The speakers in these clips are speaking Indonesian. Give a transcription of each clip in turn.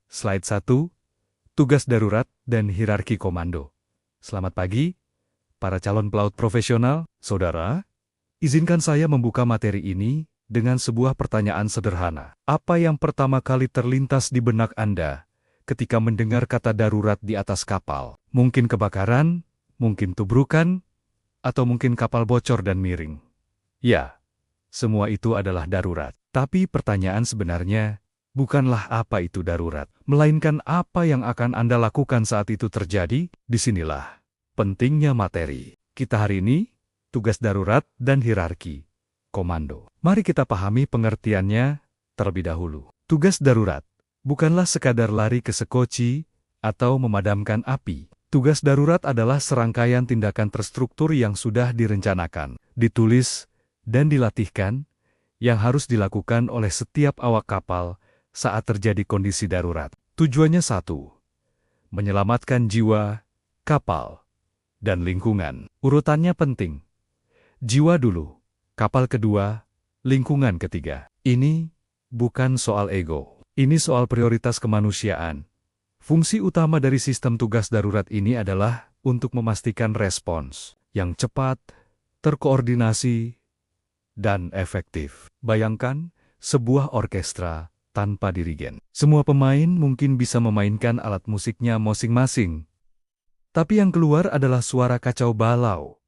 Slide 1, tugas darurat dan hierarki komando. Selamat pagi, para calon pelaut profesional, saudara. Izinkan saya membuka materi ini dengan sebuah pertanyaan sederhana. Apa yang pertama kali terlintas di benak Anda ketika mendengar kata darurat di atas kapal? Mungkin kebakaran, mungkin tubrukan, atau mungkin kapal bocor dan miring. Ya, semua itu adalah darurat. Tapi pertanyaan sebenarnya bukanlah apa itu darurat, melainkan apa yang akan Anda lakukan saat itu terjadi. Disinilah pentingnya materi kita hari ini, tugas darurat dan hierarki komando. Mari kita pahami pengertiannya terlebih dahulu. Tugas darurat bukanlah sekadar lari ke sekoci atau memadamkan api. Tugas darurat adalah serangkaian tindakan terstruktur yang sudah direncanakan, ditulis, dan dilatihkan, yang harus dilakukan oleh setiap awak kapal saat terjadi kondisi darurat. Tujuannya satu, menyelamatkan jiwa, kapal, dan lingkungan. Urutannya penting. Jiwa dulu, kapal kedua, lingkungan ketiga. Ini bukan soal ego. Ini soal prioritas kemanusiaan. Fungsi utama dari sistem tugas darurat ini adalah untuk memastikan respons yang cepat, terkoordinasi, dan efektif. Bayangkan sebuah orkestra tanpa dirigen. Semua pemain mungkin bisa memainkan alat musiknya masing-masing. Tapi yang keluar adalah suara kacau balau,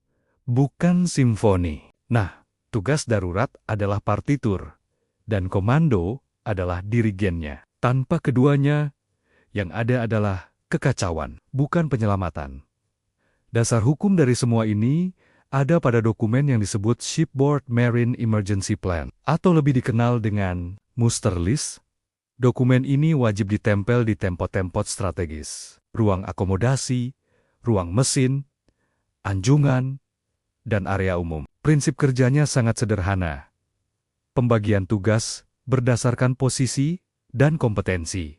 bukan simfoni. Nah, tugas darurat adalah partitur, dan komando adalah dirigennya. Tanpa keduanya, yang ada adalah kekacauan, bukan penyelamatan. Dasar hukum dari semua ini ada pada dokumen yang disebut Shipboard Marine Emergency Plan, atau lebih dikenal dengan Muster List. Dokumen ini wajib ditempel di tempat-tempat strategis, ruang akomodasi, ruang mesin, anjungan, dan area umum. Prinsip kerjanya sangat sederhana. Pembagian tugas berdasarkan posisi dan kompetensi.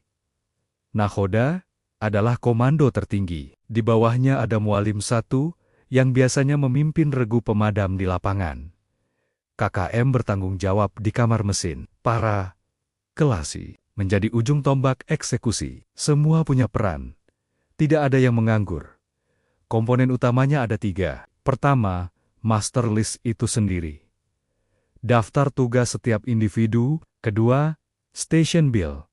Nakhoda adalah komando tertinggi. Di bawahnya ada Mualim 1 yang biasanya memimpin regu pemadam di lapangan. KKM bertanggung jawab di kamar mesin. Para kelasi menjadi ujung tombak eksekusi. Semua punya peran. Tidak ada yang menganggur. Komponen utamanya ada 3. Pertama, master list itu sendiri. Daftar tugas setiap individu. Kedua, station bill.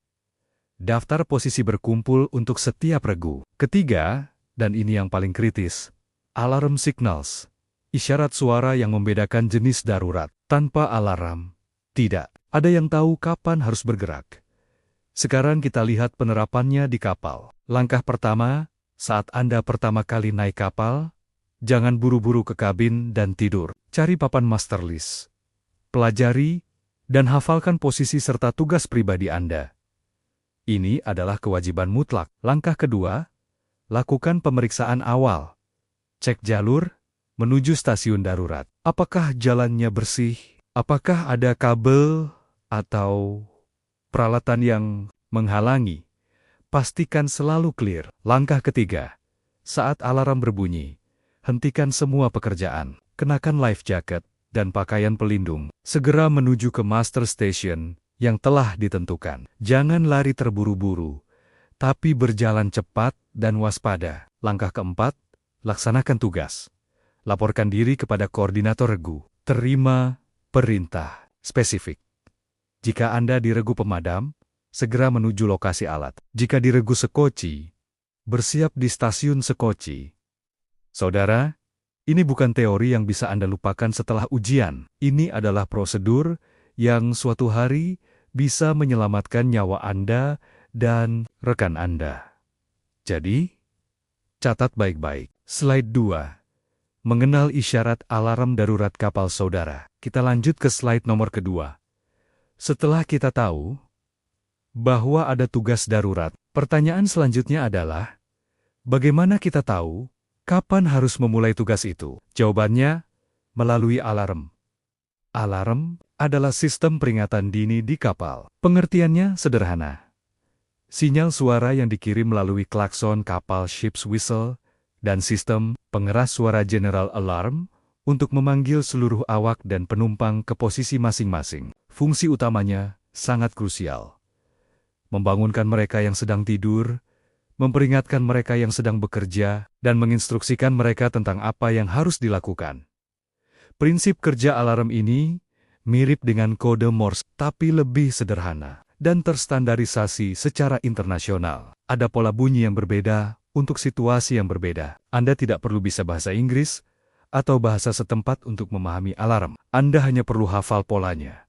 Daftar posisi berkumpul untuk setiap regu. Ketiga, dan ini yang paling kritis, alarm signals. Isyarat suara yang membedakan jenis darurat. Tanpa alarm, tidak ada yang tahu kapan harus bergerak. Sekarang kita lihat penerapannya di kapal. Langkah pertama, saat Anda pertama kali naik kapal, jangan buru-buru ke kabin dan tidur. Cari papan master list. Pelajari dan hafalkan posisi serta tugas pribadi Anda. Ini adalah kewajiban mutlak. Langkah kedua, lakukan pemeriksaan awal. Cek jalur menuju stasiun darurat. Apakah jalannya bersih? Apakah ada kabel atau peralatan yang menghalangi? Pastikan selalu clear. Langkah ketiga, saat alarm berbunyi, hentikan semua pekerjaan. Kenakan life jacket dan pakaian pelindung. Segera menuju ke master station yang telah ditentukan. Jangan lari terburu-buru, tapi berjalan cepat dan waspada. Langkah keempat, laksanakan tugas. Laporkan diri kepada koordinator regu. Terima perintah spesifik. Jika Anda di regu pemadam, segera menuju lokasi alat. Jika di regu sekoci, bersiap di stasiun sekoci. Saudara, ini bukan teori yang bisa Anda lupakan setelah ujian. Ini adalah prosedur yang suatu hari bisa menyelamatkan nyawa Anda dan rekan Anda. Jadi, catat baik-baik. Slide 2. Mengenal isyarat alarm darurat kapal saudara. Kita lanjut ke slide nomor kedua. Setelah kita tahu bahwa ada tugas darurat, pertanyaan selanjutnya adalah, bagaimana kita tahu kapan harus memulai tugas itu? Jawabannya, melalui alarm. Alarm adalah sistem peringatan dini di kapal. Pengertiannya sederhana. Sinyal suara yang dikirim melalui klakson kapal ship's whistle dan sistem pengeras suara general alarm untuk memanggil seluruh awak dan penumpang ke posisi masing-masing. Fungsi utamanya sangat krusial. membangunkan mereka yang sedang tidur, memperingatkan mereka yang sedang bekerja, dan menginstruksikan mereka tentang apa yang harus dilakukan. Prinsip kerja alarm ini mirip dengan kode Morse, tapi lebih sederhana dan terstandarisasi secara internasional. Ada pola bunyi yang berbeda untuk situasi yang berbeda. Anda tidak perlu bisa bahasa Inggris atau bahasa setempat untuk memahami alarm. Anda hanya perlu hafal polanya.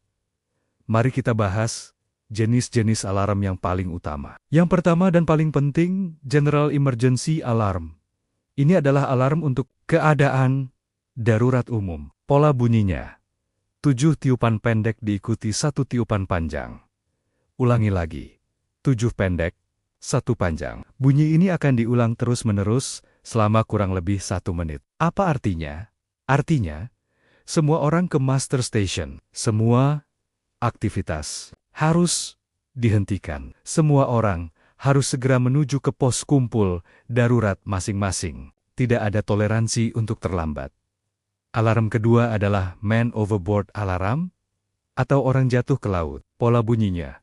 Mari kita bahas jenis-jenis alarm yang paling utama. Yang pertama dan paling penting, General Emergency Alarm. Ini adalah alarm untuk keadaan darurat umum. Pola bunyinya, 7 tiupan pendek diikuti 1 tiupan panjang. Ulangi lagi, 7 pendek, 1 panjang. Bunyi ini akan diulang terus-menerus selama kurang lebih 1 menit. Apa artinya? Artinya, semua orang ke master station, semua aktivitas harus dihentikan. Semua orang harus segera menuju ke pos kumpul darurat masing-masing. Tidak ada toleransi untuk terlambat. Alarm kedua adalah Man Overboard Alarm atau orang jatuh ke laut. Pola bunyinya,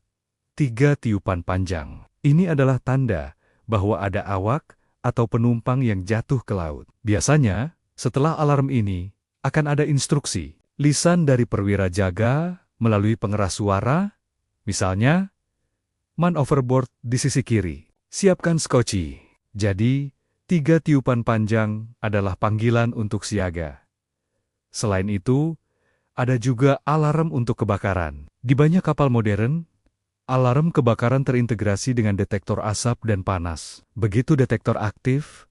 3 tiupan panjang. Ini adalah tanda bahwa ada awak atau penumpang yang jatuh ke laut. Biasanya, setelah alarm ini, akan ada instruksi, lisan dari perwira jaga melalui pengeras suara, misalnya, Man overboard di sisi kiri. Siapkan skoci. Jadi, 3 tiupan panjang adalah panggilan untuk siaga. Selain itu, ada juga alarm untuk kebakaran. Di banyak kapal modern, alarm kebakaran terintegrasi dengan detektor asap dan panas. Begitu detektor aktif,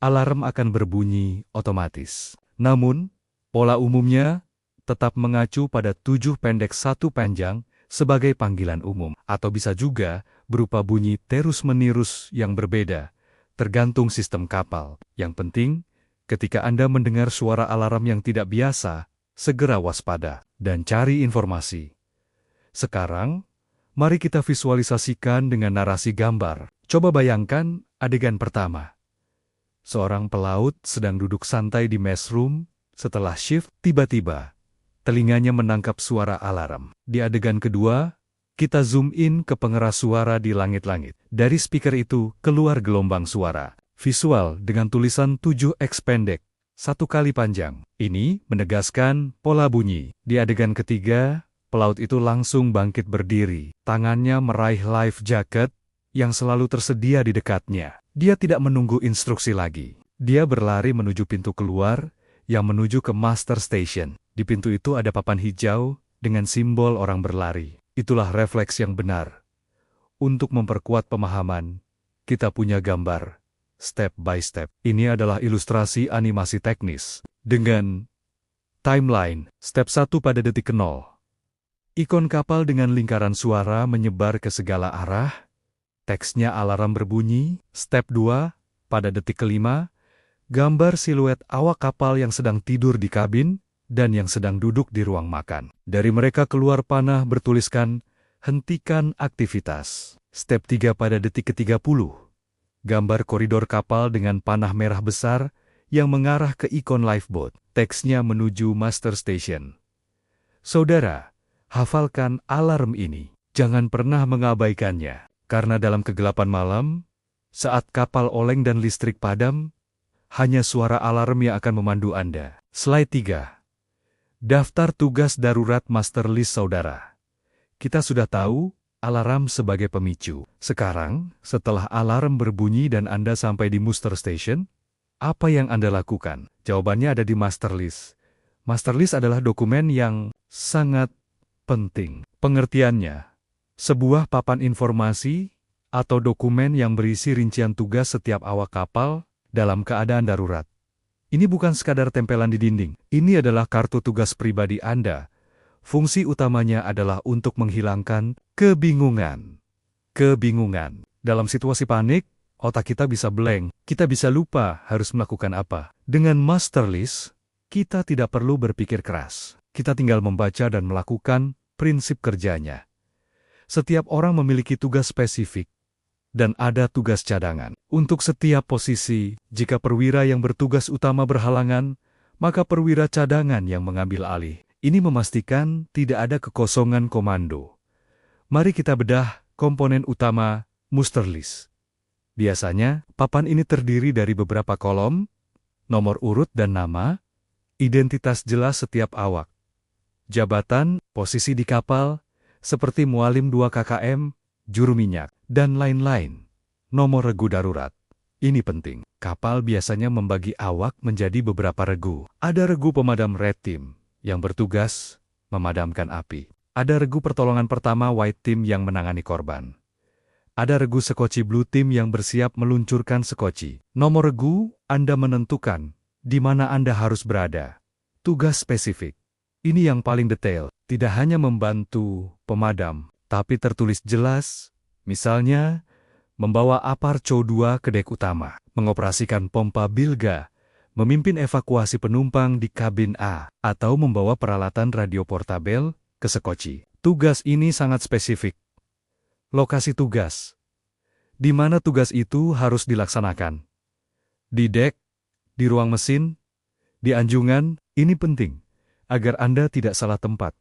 alarm akan berbunyi otomatis. Namun, pola umumnya tetap mengacu pada 7 pendek 1 panjang sebagai panggilan umum, atau bisa juga berupa bunyi terus-menerus yang berbeda, tergantung sistem kapal. Yang penting, ketika Anda mendengar suara alarm yang tidak biasa, segera waspada dan cari informasi. Sekarang, mari kita visualisasikan dengan narasi gambar. Coba bayangkan adegan pertama. Seorang pelaut sedang duduk santai di mess room setelah shift, tiba-tiba telinganya menangkap suara alarm. Di adegan kedua, kita zoom in ke pengeras suara di langit-langit. Dari speaker itu keluar gelombang suara. Visual dengan tulisan 7x pendek, 1 kali panjang. Ini menegaskan pola bunyi. Di adegan ketiga, pelaut itu langsung bangkit berdiri. Tangannya meraih life jacket yang selalu tersedia di dekatnya. Dia tidak menunggu instruksi lagi. Dia berlari menuju pintu keluar yang menuju ke master station. Di pintu itu ada papan hijau dengan simbol orang berlari. Itulah refleks yang benar. Untuk memperkuat pemahaman, kita punya gambar step by step. Ini adalah ilustrasi animasi teknis. Dengan timeline, step 1 pada detik 0. Ikon kapal dengan lingkaran suara menyebar ke segala arah. Teksnya alarm berbunyi. Step 2, pada detik kelima, gambar siluet awak kapal yang sedang tidur di kabin dan yang sedang duduk di ruang makan. Dari mereka keluar panah bertuliskan, hentikan aktivitas. Step 3 pada detik ke-30. Gambar koridor kapal dengan panah merah besar yang mengarah ke ikon lifeboat. Teksnya menuju master station. Saudara, hafalkan alarm ini. Jangan pernah mengabaikannya. Karena dalam kegelapan malam, saat kapal oleng dan listrik padam, hanya suara alarm yang akan memandu Anda. Slide 3. Daftar tugas darurat master list saudara. Kita sudah tahu alarm sebagai pemicu. Sekarang, setelah alarm berbunyi dan Anda sampai di master station, apa yang Anda lakukan? Jawabannya ada di master list. Master list adalah dokumen yang sangat penting. Pengertiannya, sebuah papan informasi atau dokumen yang berisi rincian tugas setiap awak kapal dalam keadaan darurat. Ini bukan sekadar tempelan di dinding. Ini adalah kartu tugas pribadi Anda. Fungsi utamanya adalah untuk menghilangkan kebingungan. Kebingungan. Dalam situasi panik, otak kita bisa blank. Kita bisa lupa harus melakukan apa. Dengan master list, kita tidak perlu berpikir keras. Kita tinggal membaca dan melakukan prinsip kerjanya. Setiap orang memiliki tugas spesifik, dan ada tugas cadangan. Untuk setiap posisi, jika perwira yang bertugas utama berhalangan, maka perwira cadangan yang mengambil alih. Ini memastikan tidak ada kekosongan komando. Mari kita bedah Komponen utama, muster list. Biasanya, papan ini terdiri dari beberapa kolom, nomor urut dan nama, identitas jelas setiap awak, jabatan, posisi di kapal, seperti mualim 2 KKM, juru minyak, dan lain-lain. Nomor regu darurat. Ini penting. Kapal biasanya membagi awak menjadi beberapa regu. Ada regu pemadam Red Team yang bertugas memadamkan api. Ada regu pertolongan pertama White Team yang menangani korban. Ada regu sekoci Blue Team yang bersiap meluncurkan sekoci. Nomor regu, Anda menentukan di mana Anda harus berada. Tugas spesifik. Ini yang paling detail. Tidak hanya membantu pemadam, tapi tertulis jelas, misalnya, membawa Aparco 2 ke dek utama, mengoperasikan pompa bilga, memimpin evakuasi penumpang di kabin A, atau membawa peralatan radio portabel ke sekoci. Tugas ini sangat spesifik. Lokasi tugas. Di mana tugas itu harus dilaksanakan? Di dek, di ruang mesin, di anjungan, ini penting, agar Anda tidak salah tempat.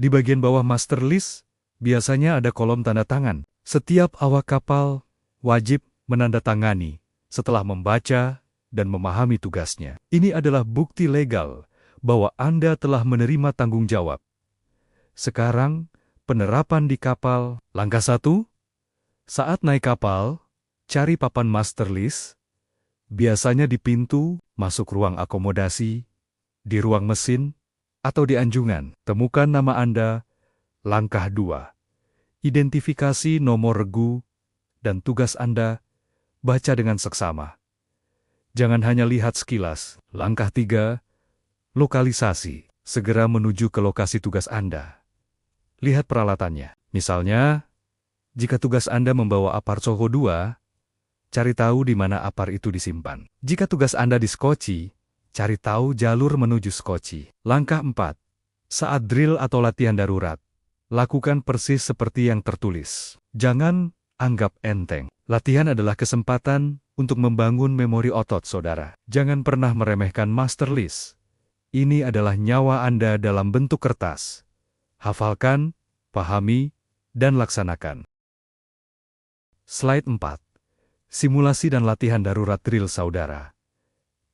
Di bagian bawah master list, biasanya ada kolom tanda tangan. Setiap awak kapal wajib menandatangani setelah membaca dan memahami tugasnya. Ini adalah bukti legal bahwa Anda telah menerima tanggung jawab. Sekarang, penerapan di kapal. Langkah 1. Saat naik kapal, cari papan master list, biasanya di pintu, masuk ruang akomodasi, di ruang mesin, atau di anjungan. Temukan nama Anda. Langkah 2. Identifikasi nomor regu dan tugas Anda, baca dengan seksama. Jangan hanya lihat sekilas. Langkah 3. Lokalisasi. Segera menuju ke lokasi tugas Anda. Lihat peralatannya. Misalnya, jika tugas Anda membawa Aparco 2, cari tahu di mana apar itu disimpan. Jika tugas Anda di sekoci, cari tahu jalur menuju sekoci. Langkah 4. Saat drill atau latihan darurat, lakukan persis seperti yang tertulis. Jangan anggap enteng. Latihan adalah kesempatan untuk membangun memori otot saudara. Jangan pernah meremehkan master list. Ini adalah nyawa Anda dalam bentuk kertas. Hafalkan, pahami, dan laksanakan. Slide 4. Simulasi dan latihan darurat drill saudara.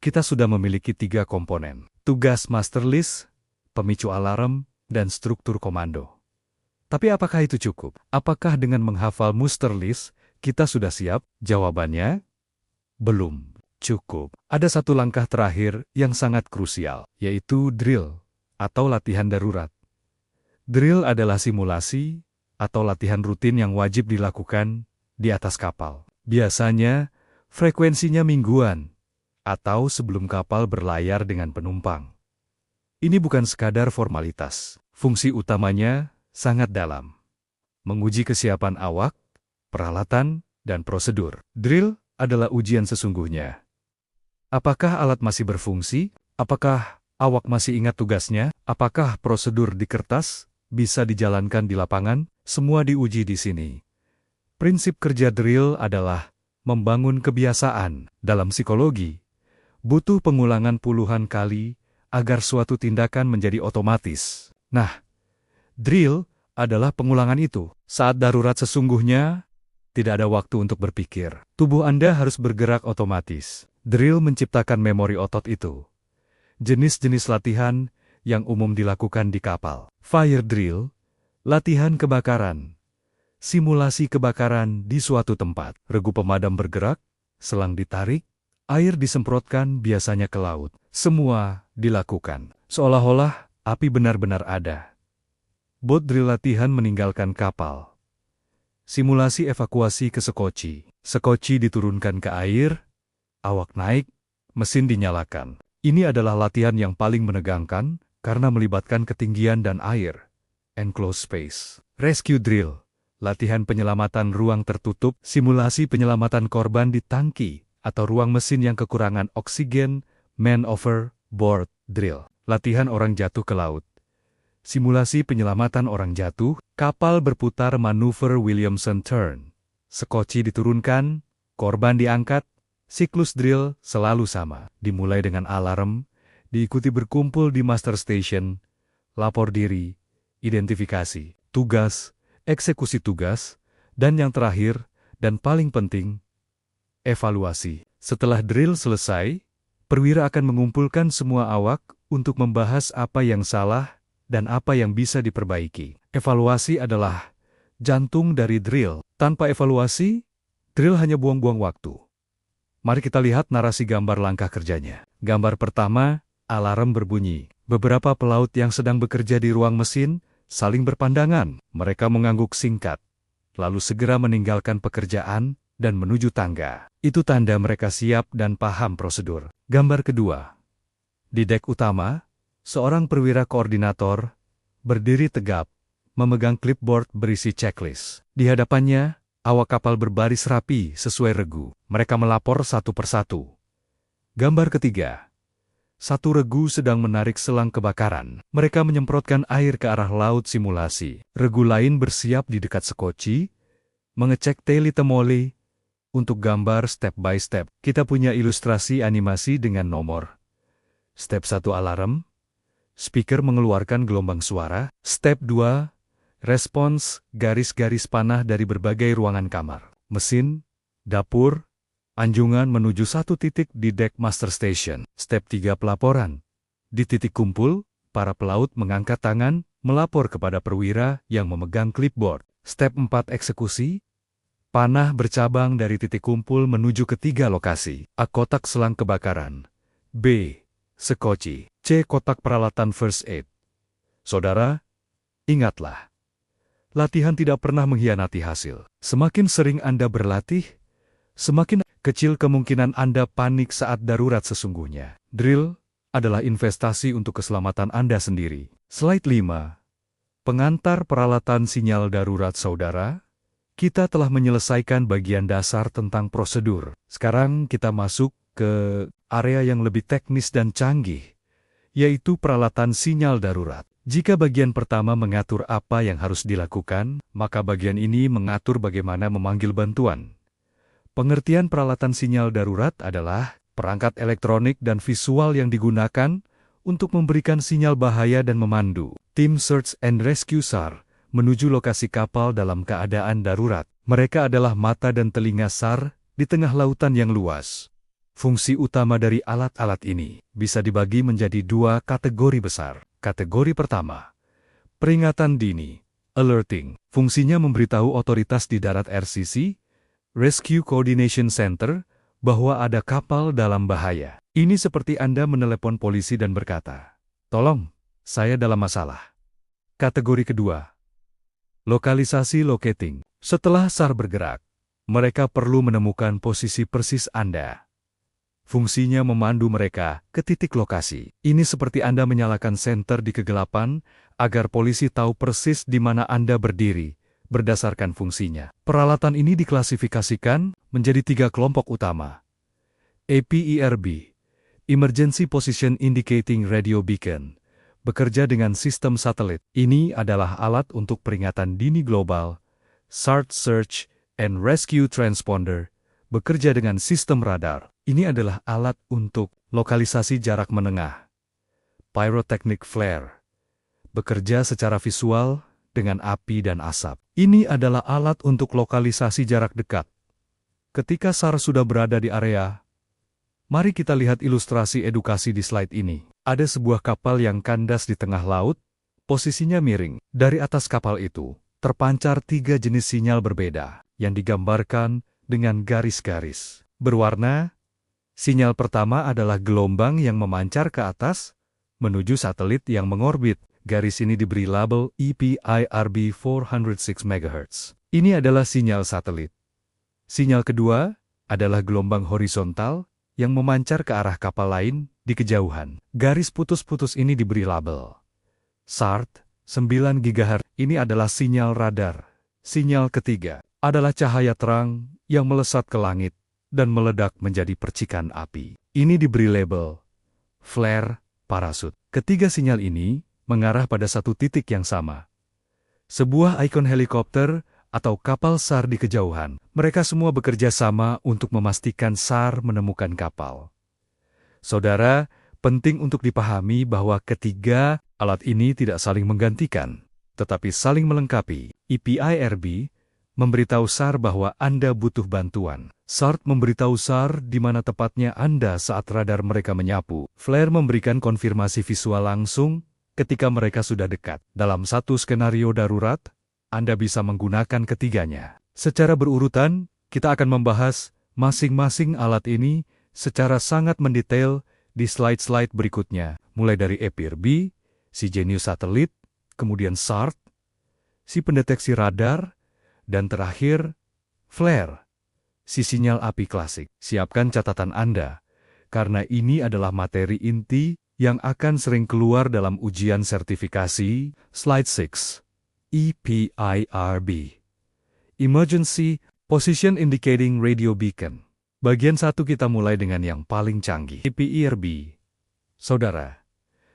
Kita sudah memiliki 3 komponen. Tugas master list, pemicu alarm, dan struktur komando. Tapi apakah itu cukup? Apakah dengan menghafal master list, kita sudah siap? Jawabannya, belum cukup. Ada satu langkah terakhir yang sangat krusial, yaitu drill atau latihan darurat. Drill adalah simulasi atau latihan rutin yang wajib dilakukan di atas kapal. Biasanya, frekuensinya mingguan, atau sebelum kapal berlayar dengan penumpang. Ini bukan sekadar formalitas. Fungsi utamanya sangat dalam. Menguji kesiapan awak, peralatan, dan prosedur. Drill adalah ujian sesungguhnya. Apakah alat masih berfungsi? Apakah awak masih ingat tugasnya? Apakah prosedur di kertas bisa dijalankan di lapangan? Semua diuji di sini. Prinsip kerja drill adalah membangun kebiasaan. Dalam psikologi, butuh pengulangan puluhan kali agar suatu tindakan menjadi otomatis. Nah, drill adalah pengulangan itu. Saat darurat sesungguhnya, tidak ada waktu untuk berpikir. Tubuh Anda harus bergerak otomatis. Drill menciptakan memori otot itu. Jenis-jenis latihan yang umum dilakukan di kapal. Fire drill, latihan kebakaran. Simulasi kebakaran di suatu tempat. Regu pemadam bergerak, selang ditarik, air disemprotkan biasanya ke laut. Semua dilakukan seolah-olah api benar-benar ada. Boat drill latihan meninggalkan kapal. Simulasi evakuasi ke sekoci. Sekoci diturunkan ke air, awak naik, mesin dinyalakan. Ini adalah latihan yang paling menegangkan karena melibatkan ketinggian dan air. Enclosed space. Rescue drill. Latihan penyelamatan ruang tertutup, simulasi penyelamatan korban di tangki atau ruang mesin yang kekurangan oksigen, man overboard drill. Latihan orang jatuh ke laut. Simulasi penyelamatan orang jatuh, kapal berputar manuver Williamson turn. Sekoci diturunkan, korban diangkat, siklus drill selalu sama. Dimulai dengan alarm, diikuti berkumpul di master station, lapor diri, identifikasi, tugas, eksekusi tugas, Dan yang terakhir, dan paling penting, evaluasi. Setelah drill selesai, perwira akan mengumpulkan semua awak untuk membahas apa yang salah dan apa yang bisa diperbaiki. Evaluasi adalah jantung dari drill. Tanpa evaluasi, drill hanya buang-buang waktu. Mari kita lihat narasi gambar langkah kerjanya. Gambar pertama, alarm berbunyi. Beberapa pelaut yang sedang bekerja di ruang mesin saling berpandangan. Mereka mengangguk singkat, lalu segera meninggalkan pekerjaan dan menuju tangga. Itu tanda mereka siap dan paham prosedur. Gambar kedua. Di dek utama, seorang perwira koordinator berdiri tegap, memegang clipboard berisi checklist. Di hadapannya, awak kapal berbaris rapi sesuai regu. Mereka melapor satu persatu. Gambar ketiga. Satu regu sedang menarik selang kebakaran. Mereka menyemprotkan air ke arah laut simulasi. Regu lain bersiap di dekat sekoci, mengecek teli temoli. Untuk gambar step by step, kita punya ilustrasi animasi dengan nomor. Step 1 alarm, speaker mengeluarkan gelombang suara. Step 2, respons, garis-garis panah dari berbagai ruangan kamar. Mesin, dapur, anjungan menuju satu titik di deck master station. Step 3 pelaporan. Di titik kumpul, para pelaut mengangkat tangan, melapor kepada perwira yang memegang clipboard. Step 4 eksekusi. Panah bercabang dari titik kumpul menuju ke 3 lokasi. A. Kotak selang kebakaran. B. Sekoci. C. Kotak peralatan first aid. Saudara, ingatlah. Latihan tidak pernah mengkhianati hasil. Semakin sering Anda berlatih, semakin kecil kemungkinan Anda panik saat darurat sesungguhnya. Drill adalah investasi untuk keselamatan Anda sendiri. Slide 5. Pengantar peralatan sinyal darurat saudara. Kita telah menyelesaikan bagian dasar tentang prosedur. Sekarang kita masuk ke area yang lebih teknis dan canggih, yaitu peralatan sinyal darurat. Jika bagian pertama mengatur apa yang harus dilakukan, maka bagian ini mengatur bagaimana memanggil bantuan. Pengertian peralatan sinyal darurat adalah perangkat elektronik dan visual yang digunakan untuk memberikan sinyal bahaya dan memandu tim Search and Rescue SAR menuju lokasi kapal dalam keadaan darurat. Mereka adalah mata dan telinga SAR di tengah lautan yang luas. Fungsi utama dari alat-alat ini bisa dibagi menjadi 2 kategori besar. Kategori pertama, peringatan dini, alerting. Fungsinya memberitahu otoritas di darat RCC, Rescue Coordination Center, bahwa ada kapal dalam bahaya. Ini seperti Anda menelepon polisi dan berkata, "Tolong, saya dalam masalah." Kategori kedua, lokalisasi locating. Setelah SAR bergerak, mereka perlu menemukan posisi persis Anda. Fungsinya memandu mereka ke titik lokasi. Ini seperti Anda menyalakan senter di kegelapan agar polisi tahu persis di mana Anda berdiri berdasarkan fungsinya. Peralatan ini diklasifikasikan menjadi 3 kelompok utama. APERB, Emergency Position Indicating Radio Beacon, bekerja dengan sistem satelit. Ini adalah alat untuk peringatan dini global. SAR Search and Rescue Transponder, bekerja dengan sistem radar. Ini adalah alat untuk lokalisasi jarak menengah. Pyrotechnic Flare, bekerja secara visual dengan api dan asap. Ini adalah alat untuk lokalisasi jarak dekat. Ketika SAR sudah berada di area, mari kita lihat ilustrasi edukasi di slide ini. Ada sebuah kapal yang kandas di tengah laut, posisinya miring. Dari atas kapal itu, terpancar 3 jenis sinyal berbeda, yang digambarkan dengan garis-garis berwarna. Sinyal pertama adalah gelombang yang memancar ke atas, menuju satelit yang mengorbit. Garis ini diberi label EPIRB 406 MHz. Ini adalah sinyal satelit. Sinyal kedua adalah gelombang horizontal yang memancar ke arah kapal lain di kejauhan. Garis putus-putus ini diberi label SART 9 GHz. Ini adalah sinyal radar. Sinyal ketiga adalah cahaya terang yang melesat ke langit dan meledak menjadi percikan api. Ini diberi label flare parasut. Ketiga sinyal ini mengarah pada satu titik yang sama. Sebuah ikon helikopter atau kapal SAR di kejauhan. Mereka semua bekerja sama untuk memastikan SAR menemukan kapal. Saudara, penting untuk dipahami bahwa ketiga alat ini tidak saling menggantikan, tetapi saling melengkapi. EPIRB memberitahu SAR bahwa Anda butuh bantuan. SAR memberitahu SAR di mana tepatnya Anda saat radar mereka menyapu. Flare memberikan konfirmasi visual langsung ketika mereka sudah dekat. Dalam satu skenario darurat, Anda bisa menggunakan ketiganya. Secara berurutan, kita akan membahas masing-masing alat ini secara sangat mendetail di slide-slide berikutnya, mulai dari EPIRB, si Genius satelit, kemudian SAR, si pendeteksi radar, dan terakhir, flare, si sinyal api klasik. Siapkan catatan Anda, karena ini adalah materi inti yang akan sering keluar dalam ujian sertifikasi. Slide 6. EPIRB. Emergency Position Indicating Radio Beacon. Bagian 1 kita mulai dengan yang paling canggih. EPIRB. Saudara,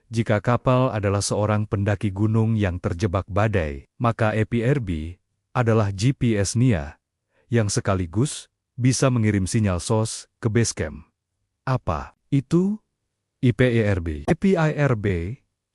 jika kapal adalah seorang pendaki gunung yang terjebak badai, maka EPIRB adalah GPS NIA yang sekaligus bisa mengirim sinyal SOS ke base camp. Apa itu EPIRB? EPIRB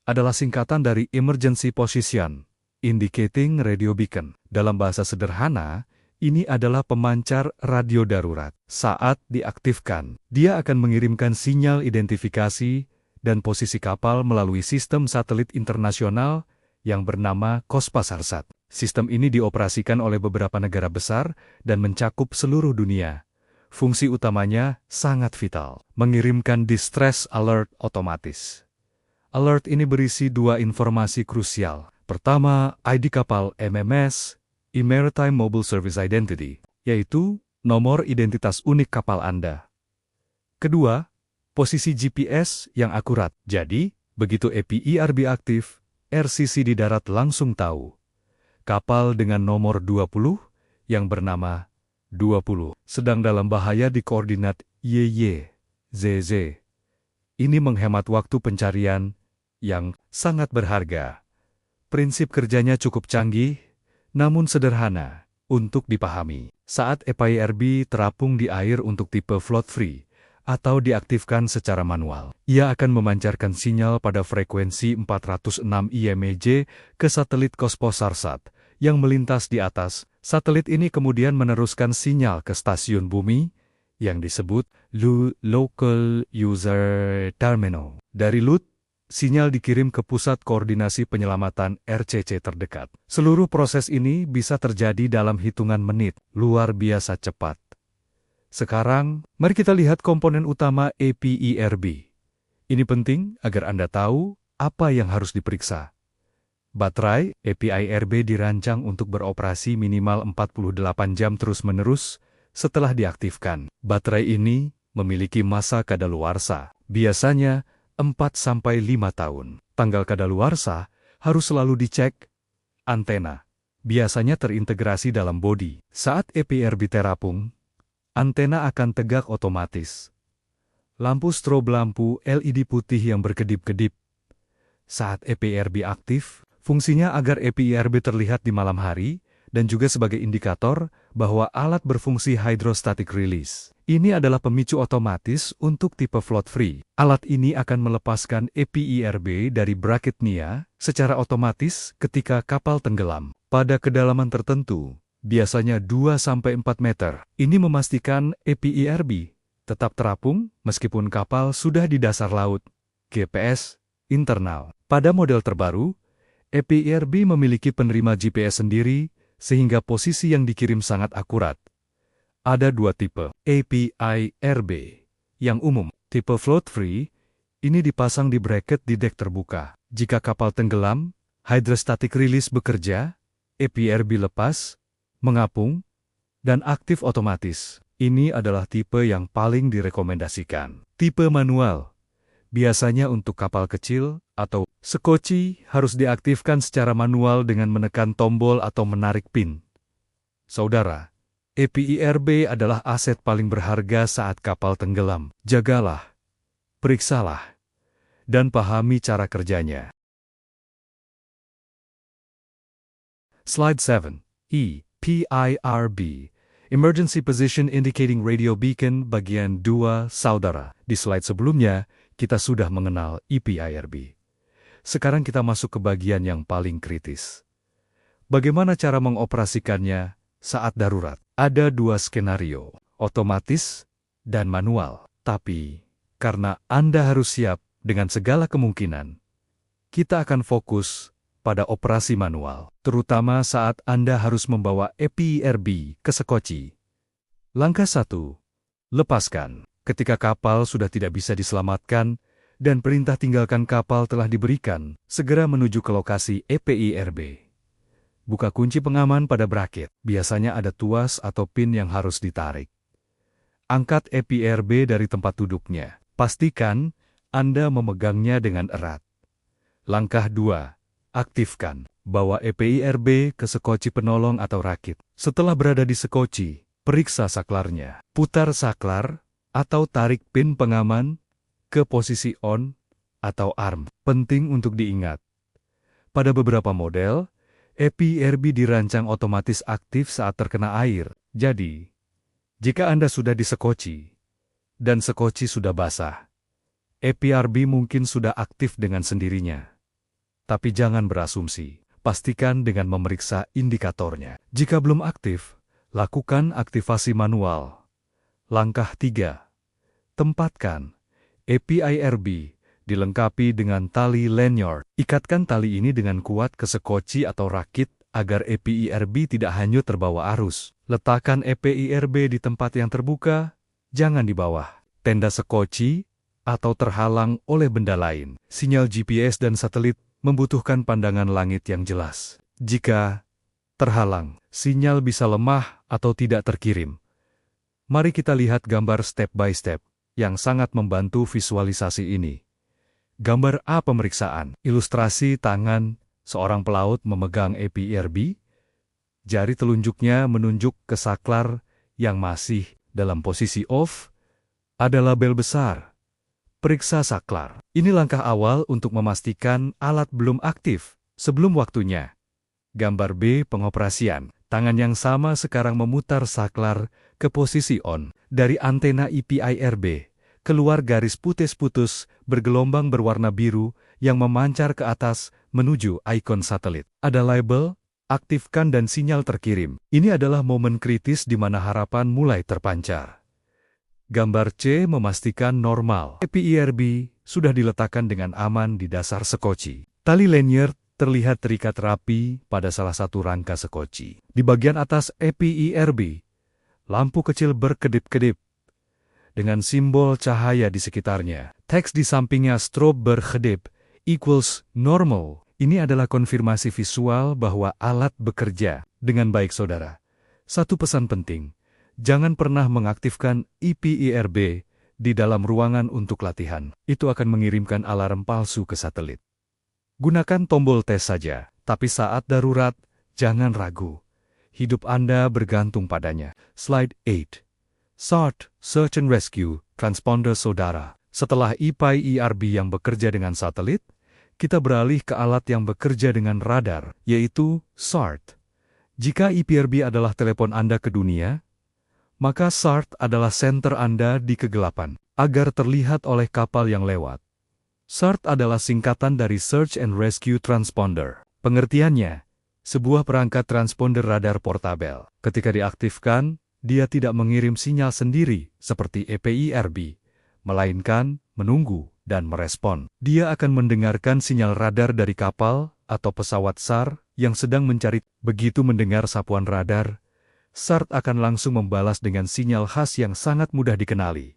adalah singkatan dari Emergency Position Indicating Radio Beacon. Dalam bahasa sederhana, ini adalah pemancar radio darurat. Saat diaktifkan, dia akan mengirimkan sinyal identifikasi dan posisi kapal melalui sistem satelit internasional yang bernama Cospasarsat. Sistem ini dioperasikan oleh beberapa negara besar dan mencakup seluruh dunia. Fungsi utamanya sangat vital, mengirimkan distress alert otomatis. Alert ini berisi 2 informasi krusial. Pertama, ID kapal MMS, Maritime Mobile Service Identity, yaitu nomor identitas unik kapal Anda. Kedua, posisi GPS yang akurat. Jadi, begitu EPIRB aktif, RCC di darat langsung tahu. Kapal dengan nomor 20, yang bernama 20, sedang dalam bahaya di koordinat YY/ZZ. Ini menghemat waktu pencarian yang sangat berharga. Prinsip kerjanya cukup canggih, namun sederhana untuk dipahami. Saat EPIRB terapung di air untuk tipe float free atau diaktifkan secara manual, ia akan memancarkan sinyal pada frekuensi 406 IMEJ ke satelit Cospasarsat yang melintas di atas. Satelit ini kemudian meneruskan sinyal ke stasiun bumi yang disebut Local User Terminal. Dari LUT, sinyal dikirim ke Pusat Koordinasi Penyelamatan RCC terdekat. Seluruh proses ini bisa terjadi dalam hitungan menit, luar biasa cepat. Sekarang, mari kita lihat komponen utama EPIRB. Ini penting agar Anda tahu apa yang harus diperiksa. Baterai EPIRB dirancang untuk beroperasi minimal 48 jam terus-menerus setelah diaktifkan. Baterai ini memiliki masa kadaluarsa, biasanya 4-5 tahun. Tanggal kadaluarsa harus selalu dicek. Antena biasanya terintegrasi dalam bodi. Saat EPIRB terapung, antena akan tegak otomatis. Lampu strobe lampu LED putih yang berkedip-kedip. Saat EPIRB aktif, fungsinya agar EPIRB terlihat di malam hari dan juga sebagai indikator bahwa alat berfungsi hydrostatic release. Ini adalah pemicu otomatis untuk tipe float free. Alat ini akan melepaskan EPIRB dari bracket NIA secara otomatis ketika kapal tenggelam. Pada kedalaman tertentu, biasanya 2-4 meter. Ini memastikan EPIRB tetap terapung meskipun kapal sudah di dasar laut. GPS internal. Pada model terbaru, EPIRB memiliki penerima GPS sendiri sehingga posisi yang dikirim sangat akurat. Ada 2 tipe EPIRB. Yang umum, tipe float free, ini dipasang di bracket di dek terbuka. Jika kapal tenggelam, hydrostatic release bekerja, EPIRB lepas, mengapung, dan aktif otomatis. Ini adalah tipe yang paling direkomendasikan. Tipe manual, biasanya untuk kapal kecil atau sekoci harus diaktifkan secara manual dengan menekan tombol atau menarik pin. Saudara, EPIRB adalah aset paling berharga saat kapal tenggelam. Jagalah, periksalah, dan pahami cara kerjanya. Slide 7. EPIRB. Emergency Position Indicating Radio Beacon bagian 2, saudara. Di slide sebelumnya, kita sudah mengenal EPIRB. Sekarang kita masuk ke bagian yang paling kritis. Bagaimana cara mengoperasikannya saat darurat. Ada dua skenario, otomatis dan manual. Tapi, karena Anda harus siap dengan segala kemungkinan, kita akan fokus pada operasi manual, terutama saat Anda harus membawa EPIRB ke Sekoci. Langkah 1. Lepaskan. Ketika kapal sudah tidak bisa diselamatkan dan perintah tinggalkan kapal telah diberikan, segera menuju ke lokasi EPIRB. Buka kunci pengaman pada braket. Biasanya ada tuas atau pin yang harus ditarik. Angkat EPIRB dari tempat duduknya. Pastikan Anda memegangnya dengan erat. Langkah 2. Aktifkan. Bawa EPIRB ke sekoci penolong atau rakit. Setelah berada di sekoci, periksa saklarnya. Putar saklar atau tarik pin pengaman ke posisi on atau arm. Penting untuk diingat. Pada beberapa model, EPIRB dirancang otomatis aktif saat terkena air. Jadi, jika Anda sudah di sekoci dan sekoci sudah basah, EPIRB mungkin sudah aktif dengan sendirinya. Tapi jangan berasumsi. Pastikan dengan memeriksa indikatornya. Jika belum aktif, lakukan aktivasi manual. Langkah 3. Tempatkan EPIRB dilengkapi dengan tali lanyard. Ikatkan tali ini dengan kuat ke sekoci atau rakit agar EPIRB tidak hanyut terbawa arus. Letakkan EPIRB di tempat yang terbuka, jangan di bawah tenda sekoci atau terhalang oleh benda lain. Sinyal GPS dan satelit membutuhkan pandangan langit yang jelas. Jika terhalang, sinyal bisa lemah atau tidak terkirim. Mari kita lihat gambar step by step yang sangat membantu visualisasi ini. Gambar A pemeriksaan. Ilustrasi tangan seorang pelaut memegang EPIRB. Jari telunjuknya menunjuk ke saklar yang masih dalam posisi off. Ada label besar. Periksa saklar. Ini langkah awal untuk memastikan alat belum aktif sebelum waktunya. Gambar B pengoperasian. Tangan yang sama sekarang memutar saklar ke posisi on. Dari antena EPIRB, keluar garis putus-putus bergelombang berwarna biru yang memancar ke atas menuju ikon satelit. Ada label, aktifkan dan sinyal terkirim. Ini adalah momen kritis di mana harapan mulai terpancar. Gambar C memastikan normal. EPIRB sudah diletakkan dengan aman di dasar sekoci. Tali lanyard terlihat terikat rapi pada salah satu rangka sekoci. Di bagian atas EPIRB, lampu kecil berkedip-kedip dengan simbol cahaya di sekitarnya. Teks di sampingnya strobe berkedip equals normal. Ini adalah konfirmasi visual bahwa alat bekerja dengan baik, saudara. Satu pesan penting, jangan pernah mengaktifkan EPIRB di dalam ruangan untuk latihan. Itu akan mengirimkan alarm palsu ke satelit. Gunakan tombol tes saja, tapi saat darurat, jangan ragu. Hidup Anda bergantung padanya. Slide 8. SART, Search and Rescue, Transponder saudara. Setelah EPIRB yang bekerja dengan satelit, kita beralih ke alat yang bekerja dengan radar, yaitu SART. Jika EPIRB adalah telepon Anda ke dunia, maka SART adalah senter Anda di kegelapan, agar terlihat oleh kapal yang lewat. SART adalah singkatan dari Search and Rescue Transponder. Pengertiannya, sebuah perangkat transponder radar portabel. Ketika diaktifkan, dia tidak mengirim sinyal sendiri seperti EPIRB, melainkan menunggu dan merespon. Dia akan mendengarkan sinyal radar dari kapal atau pesawat SAR yang sedang mencari. Begitu mendengar sapuan radar, SART akan langsung membalas dengan sinyal khas yang sangat mudah dikenali.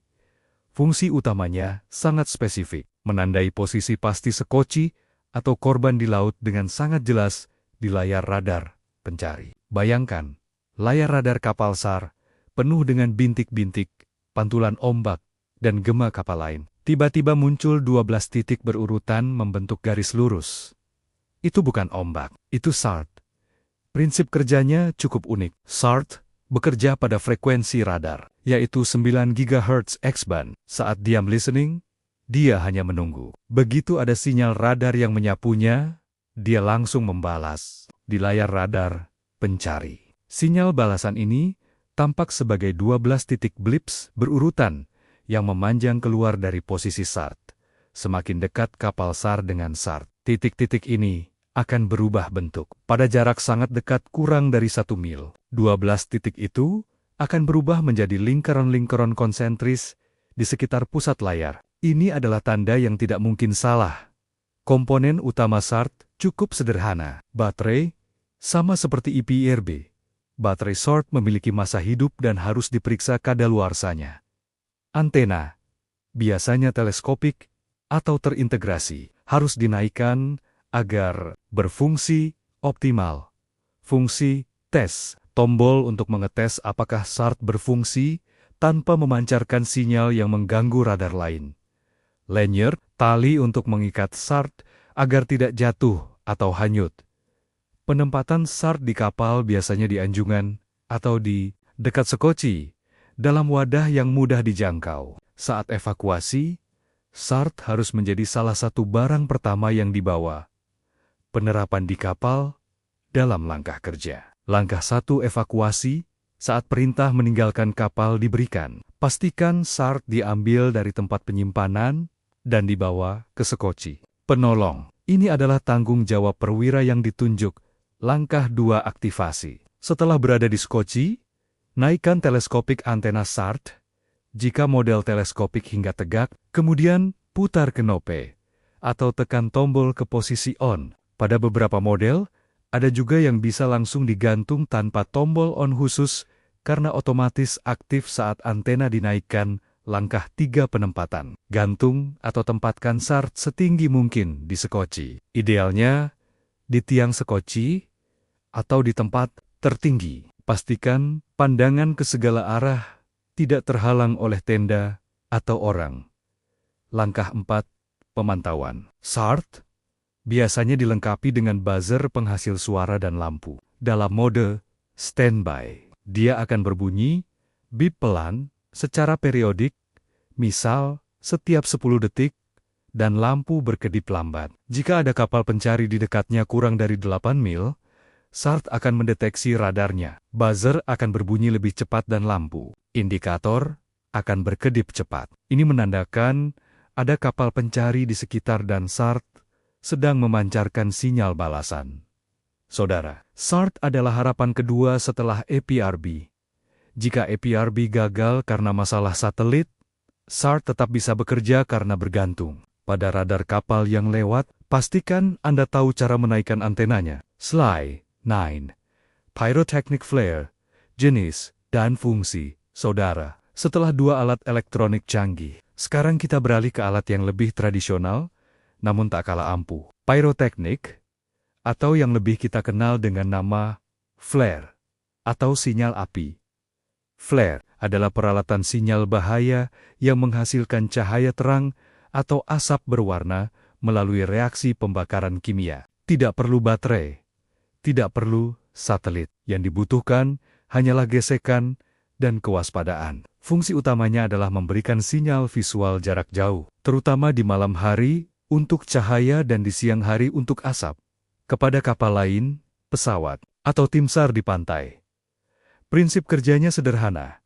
Fungsi utamanya sangat spesifik, menandai posisi pasti sekoci atau korban di laut dengan sangat jelas di layar radar pencari. Bayangkan, layar radar kapal SAR penuh dengan bintik-bintik, pantulan ombak, dan gema kapal lain. Tiba-tiba muncul 12 titik berurutan membentuk garis lurus. Itu bukan ombak, itu SART. Prinsip kerjanya cukup unik. SART bekerja pada frekuensi radar, yaitu 9 GHz X-band. Saat diam listening, dia hanya menunggu. Begitu ada sinyal radar yang menyapunya, dia langsung membalas di layar radar pencari. Sinyal balasan ini tampak sebagai 12 titik blips berurutan yang memanjang keluar dari posisi SART. Semakin dekat kapal SAR dengan SART, titik-titik ini akan berubah bentuk. Pada jarak sangat dekat kurang dari 1 mil, 12 titik itu akan berubah menjadi lingkaran-lingkaran konsentris di sekitar pusat layar. Ini adalah tanda yang tidak mungkin salah. Komponen utama SART cukup sederhana. Baterai, sama seperti IPRB. Baterai SART memiliki masa hidup dan harus diperiksa kadaluarsanya. Antena, biasanya teleskopik atau terintegrasi, harus dinaikkan agar berfungsi optimal. Fungsi tes, tombol untuk mengetes apakah SART berfungsi tanpa memancarkan sinyal yang mengganggu radar lain. Lanyard, tali untuk mengikat SART agar tidak jatuh atau hanyut. Penempatan SART di kapal biasanya di anjungan atau di dekat sekoci, dalam wadah yang mudah dijangkau. Saat evakuasi, SART harus menjadi salah satu barang pertama yang dibawa. Penerapan di kapal dalam langkah kerja. Langkah 1 evakuasi, saat perintah meninggalkan kapal diberikan. Pastikan SART diambil dari tempat penyimpanan dan dibawa ke sekoci. Penolong, ini adalah tanggung jawab perwira yang ditunjuk. Langkah 2 aktivasi. Setelah berada di sekoci, naikkan teleskopik antena SART. Jika model teleskopik hingga tegak, kemudian putar knope atau tekan tombol ke posisi on. Pada beberapa model, ada juga yang bisa langsung digantung tanpa tombol on khusus karena otomatis aktif saat antena dinaikkan. Langkah 3 penempatan. Gantung atau tempatkan SART setinggi mungkin di sekoci. Idealnya di tiang sekoci atau di tempat tertinggi. Pastikan pandangan ke segala arah tidak terhalang oleh tenda atau orang. Langkah 4, pemantauan. SART biasanya dilengkapi dengan buzzer penghasil suara dan lampu. Dalam mode standby, dia akan berbunyi bip pelan secara periodik, misal setiap 10 detik, dan lampu berkedip lambat. Jika ada kapal pencari di dekatnya kurang dari 8 mil, SART akan mendeteksi radarnya. Buzzer akan berbunyi lebih cepat dan lampu indikator akan berkedip cepat. Ini menandakan ada kapal pencari di sekitar dan SART sedang memancarkan sinyal balasan. Saudara, SART adalah harapan kedua setelah APRB. Jika APRB gagal karena masalah satelit, SART tetap bisa bekerja karena bergantung pada radar kapal yang lewat. Pastikan Anda tahu cara menaikkan antenanya. Slide 9. Pyrotechnic flare, jenis, dan fungsi. Saudara, setelah 2 alat elektronik canggih, sekarang kita beralih ke alat yang lebih tradisional, namun tak kalah ampuh. Pyrotechnic, atau yang lebih kita kenal dengan nama flare, atau sinyal api. Flare adalah peralatan sinyal bahaya yang menghasilkan cahaya terang atau asap berwarna melalui reaksi pembakaran kimia. Tidak perlu baterai. Tidak perlu satelit. Yang dibutuhkan hanyalah gesekan dan kewaspadaan. Fungsi utamanya adalah memberikan sinyal visual jarak jauh, terutama di malam hari untuk cahaya dan di siang hari untuk asap, kepada kapal lain, pesawat, atau tim SAR di pantai. Prinsip kerjanya sederhana.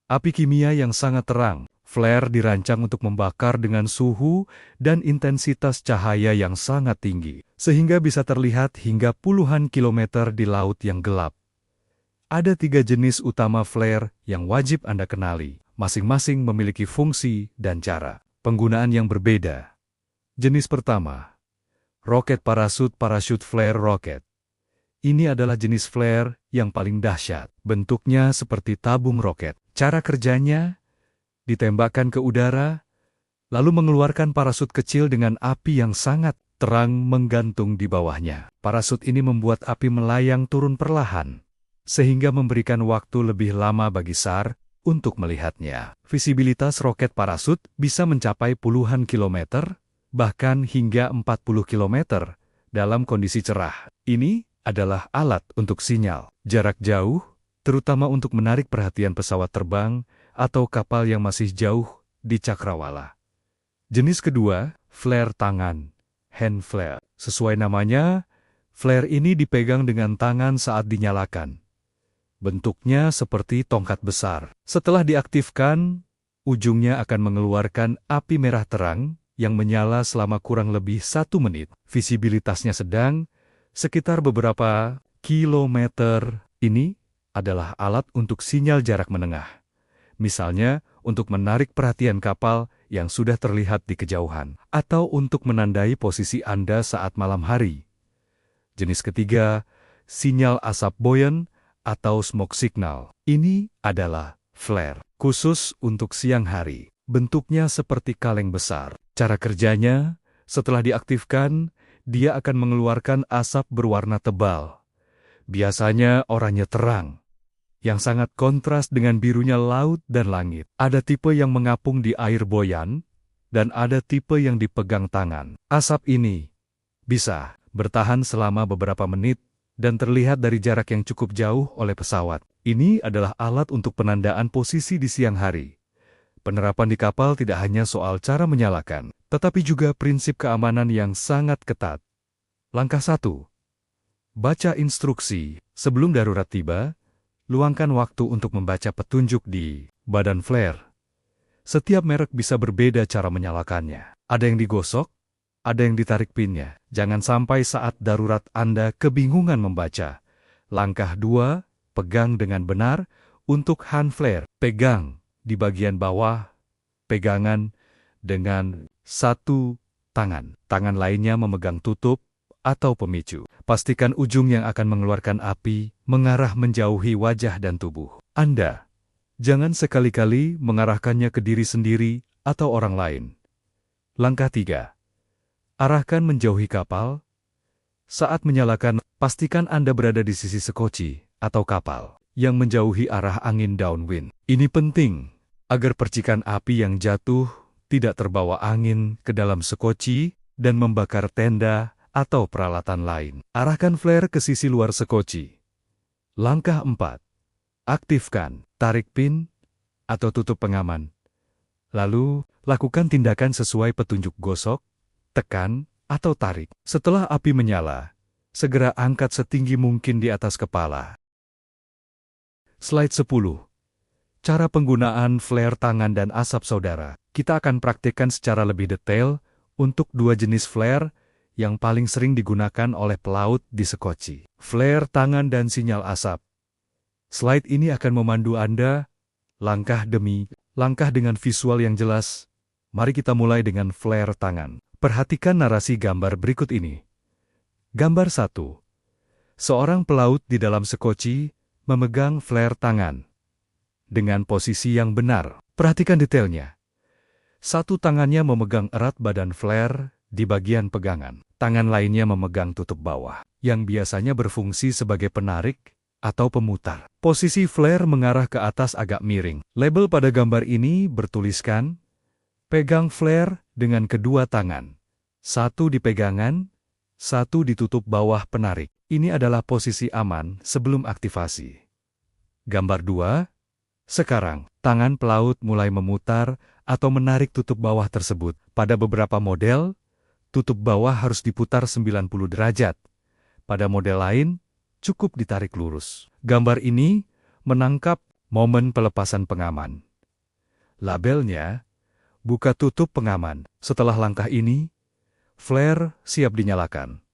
Api kimia yang sangat terang, flare dirancang untuk membakar dengan suhu dan intensitas cahaya yang sangat tinggi, sehingga bisa terlihat hingga puluhan kilometer di laut yang gelap. Ada 3 jenis utama flare yang wajib Anda kenali. Masing-masing memiliki fungsi dan cara penggunaan yang berbeda. Jenis pertama, roket parachute flare rocket. Ini adalah jenis flare yang paling dahsyat. Bentuknya seperti tabung roket. Cara kerjanya, ditembakkan ke udara, lalu mengeluarkan parasut kecil dengan api yang sangat terang menggantung di bawahnya. Parasut ini membuat api melayang turun perlahan, sehingga memberikan waktu lebih lama bagi SAR untuk melihatnya. Visibilitas roket parasut bisa mencapai puluhan kilometer, bahkan hingga 40 kilometer dalam kondisi cerah. Ini adalah alat untuk sinyal jarak jauh, terutama untuk menarik perhatian pesawat terbang atau kapal yang masih jauh di cakrawala. Jenis kedua, flare tangan, hand flare. Sesuai namanya, flare ini dipegang dengan tangan saat dinyalakan. Bentuknya seperti tongkat besar. Setelah diaktifkan, ujungnya akan mengeluarkan api merah terang yang menyala selama kurang lebih 1 menit. Visibilitasnya sedang, Sekitar beberapa kilometer. Ini adalah alat untuk sinyal jarak menengah. Misalnya, untuk menarik perhatian kapal yang sudah terlihat di kejauhan, atau untuk menandai posisi Anda saat malam hari. Jenis ketiga, sinyal asap buoyant atau smoke signal. Ini adalah flare, khusus untuk siang hari. Bentuknya seperti kaleng besar. Cara kerjanya, setelah diaktifkan, dia akan mengeluarkan asap berwarna tebal. Biasanya oranye terang, yang sangat kontras dengan birunya laut dan langit. Ada tipe yang mengapung di air buoyan, dan ada tipe yang dipegang tangan. Asap ini bisa bertahan selama beberapa menit dan terlihat dari jarak yang cukup jauh oleh pesawat. Ini adalah alat untuk penandaan posisi di siang hari. Penerapan di kapal tidak hanya soal cara menyalakan, tetapi juga prinsip keamanan yang sangat ketat. Langkah 1. Baca instruksi. Sebelum darurat tiba, luangkan waktu untuk membaca petunjuk di badan flare. Setiap merek bisa berbeda cara menyalakannya. Ada yang digosok, ada yang ditarik pinnya. Jangan sampai saat darurat Anda kebingungan membaca. Langkah 2, pegang dengan benar untuk hand flare. Pegang di bagian bawah, pegangan dengan satu tangan. Tangan lainnya memegang tutup atau pemicu. Pastikan ujung yang akan mengeluarkan api mengarah menjauhi wajah dan tubuh Anda. Jangan sekali-kali mengarahkannya ke diri sendiri atau orang lain. Langkah 3. Arahkan menjauhi kapal. Saat menyalakan, pastikan Anda berada di sisi sekoci atau kapal yang menjauhi arah angin downwind. Ini penting agar percikan api yang jatuh tidak terbawa angin ke dalam sekoci dan membakar tenda atau peralatan lain. Arahkan flare ke sisi luar sekoci. Langkah 4. Aktifkan, tarik pin atau tutup pengaman. Lalu, lakukan tindakan sesuai petunjuk gosok, tekan, atau tarik. Setelah api menyala, segera angkat setinggi mungkin di atas kepala. Slide 10. Cara penggunaan flare tangan dan asap saudara. Kita akan praktikkan secara lebih detail untuk dua jenis flare yang paling sering digunakan oleh pelaut di sekoci. Flare tangan dan sinyal asap. Slide ini akan memandu Anda langkah demi langkah dengan visual yang jelas. Mari kita mulai dengan flare tangan. Perhatikan narasi gambar berikut ini. Gambar 1. Seorang pelaut di dalam sekoci memegang flare tangan dengan posisi yang benar. Perhatikan detailnya. Satu tangannya memegang erat badan flare di bagian pegangan. Tangan lainnya memegang tutup bawah, yang biasanya berfungsi sebagai penarik atau pemutar. Posisi flare mengarah ke atas agak miring. Label pada gambar ini bertuliskan, pegang flare dengan kedua tangan. Satu di pegangan, satu ditutup bawah penarik. Ini adalah posisi aman sebelum aktivasi. Gambar 2. Sekarang, tangan pelaut mulai memutar atau menarik tutup bawah tersebut. Pada beberapa model, tutup bawah harus diputar 90 derajat. Pada model lain, cukup ditarik lurus. Gambar ini menangkap momen pelepasan pengaman. Labelnya, buka tutup pengaman. Setelah langkah ini, flare siap dinyalakan.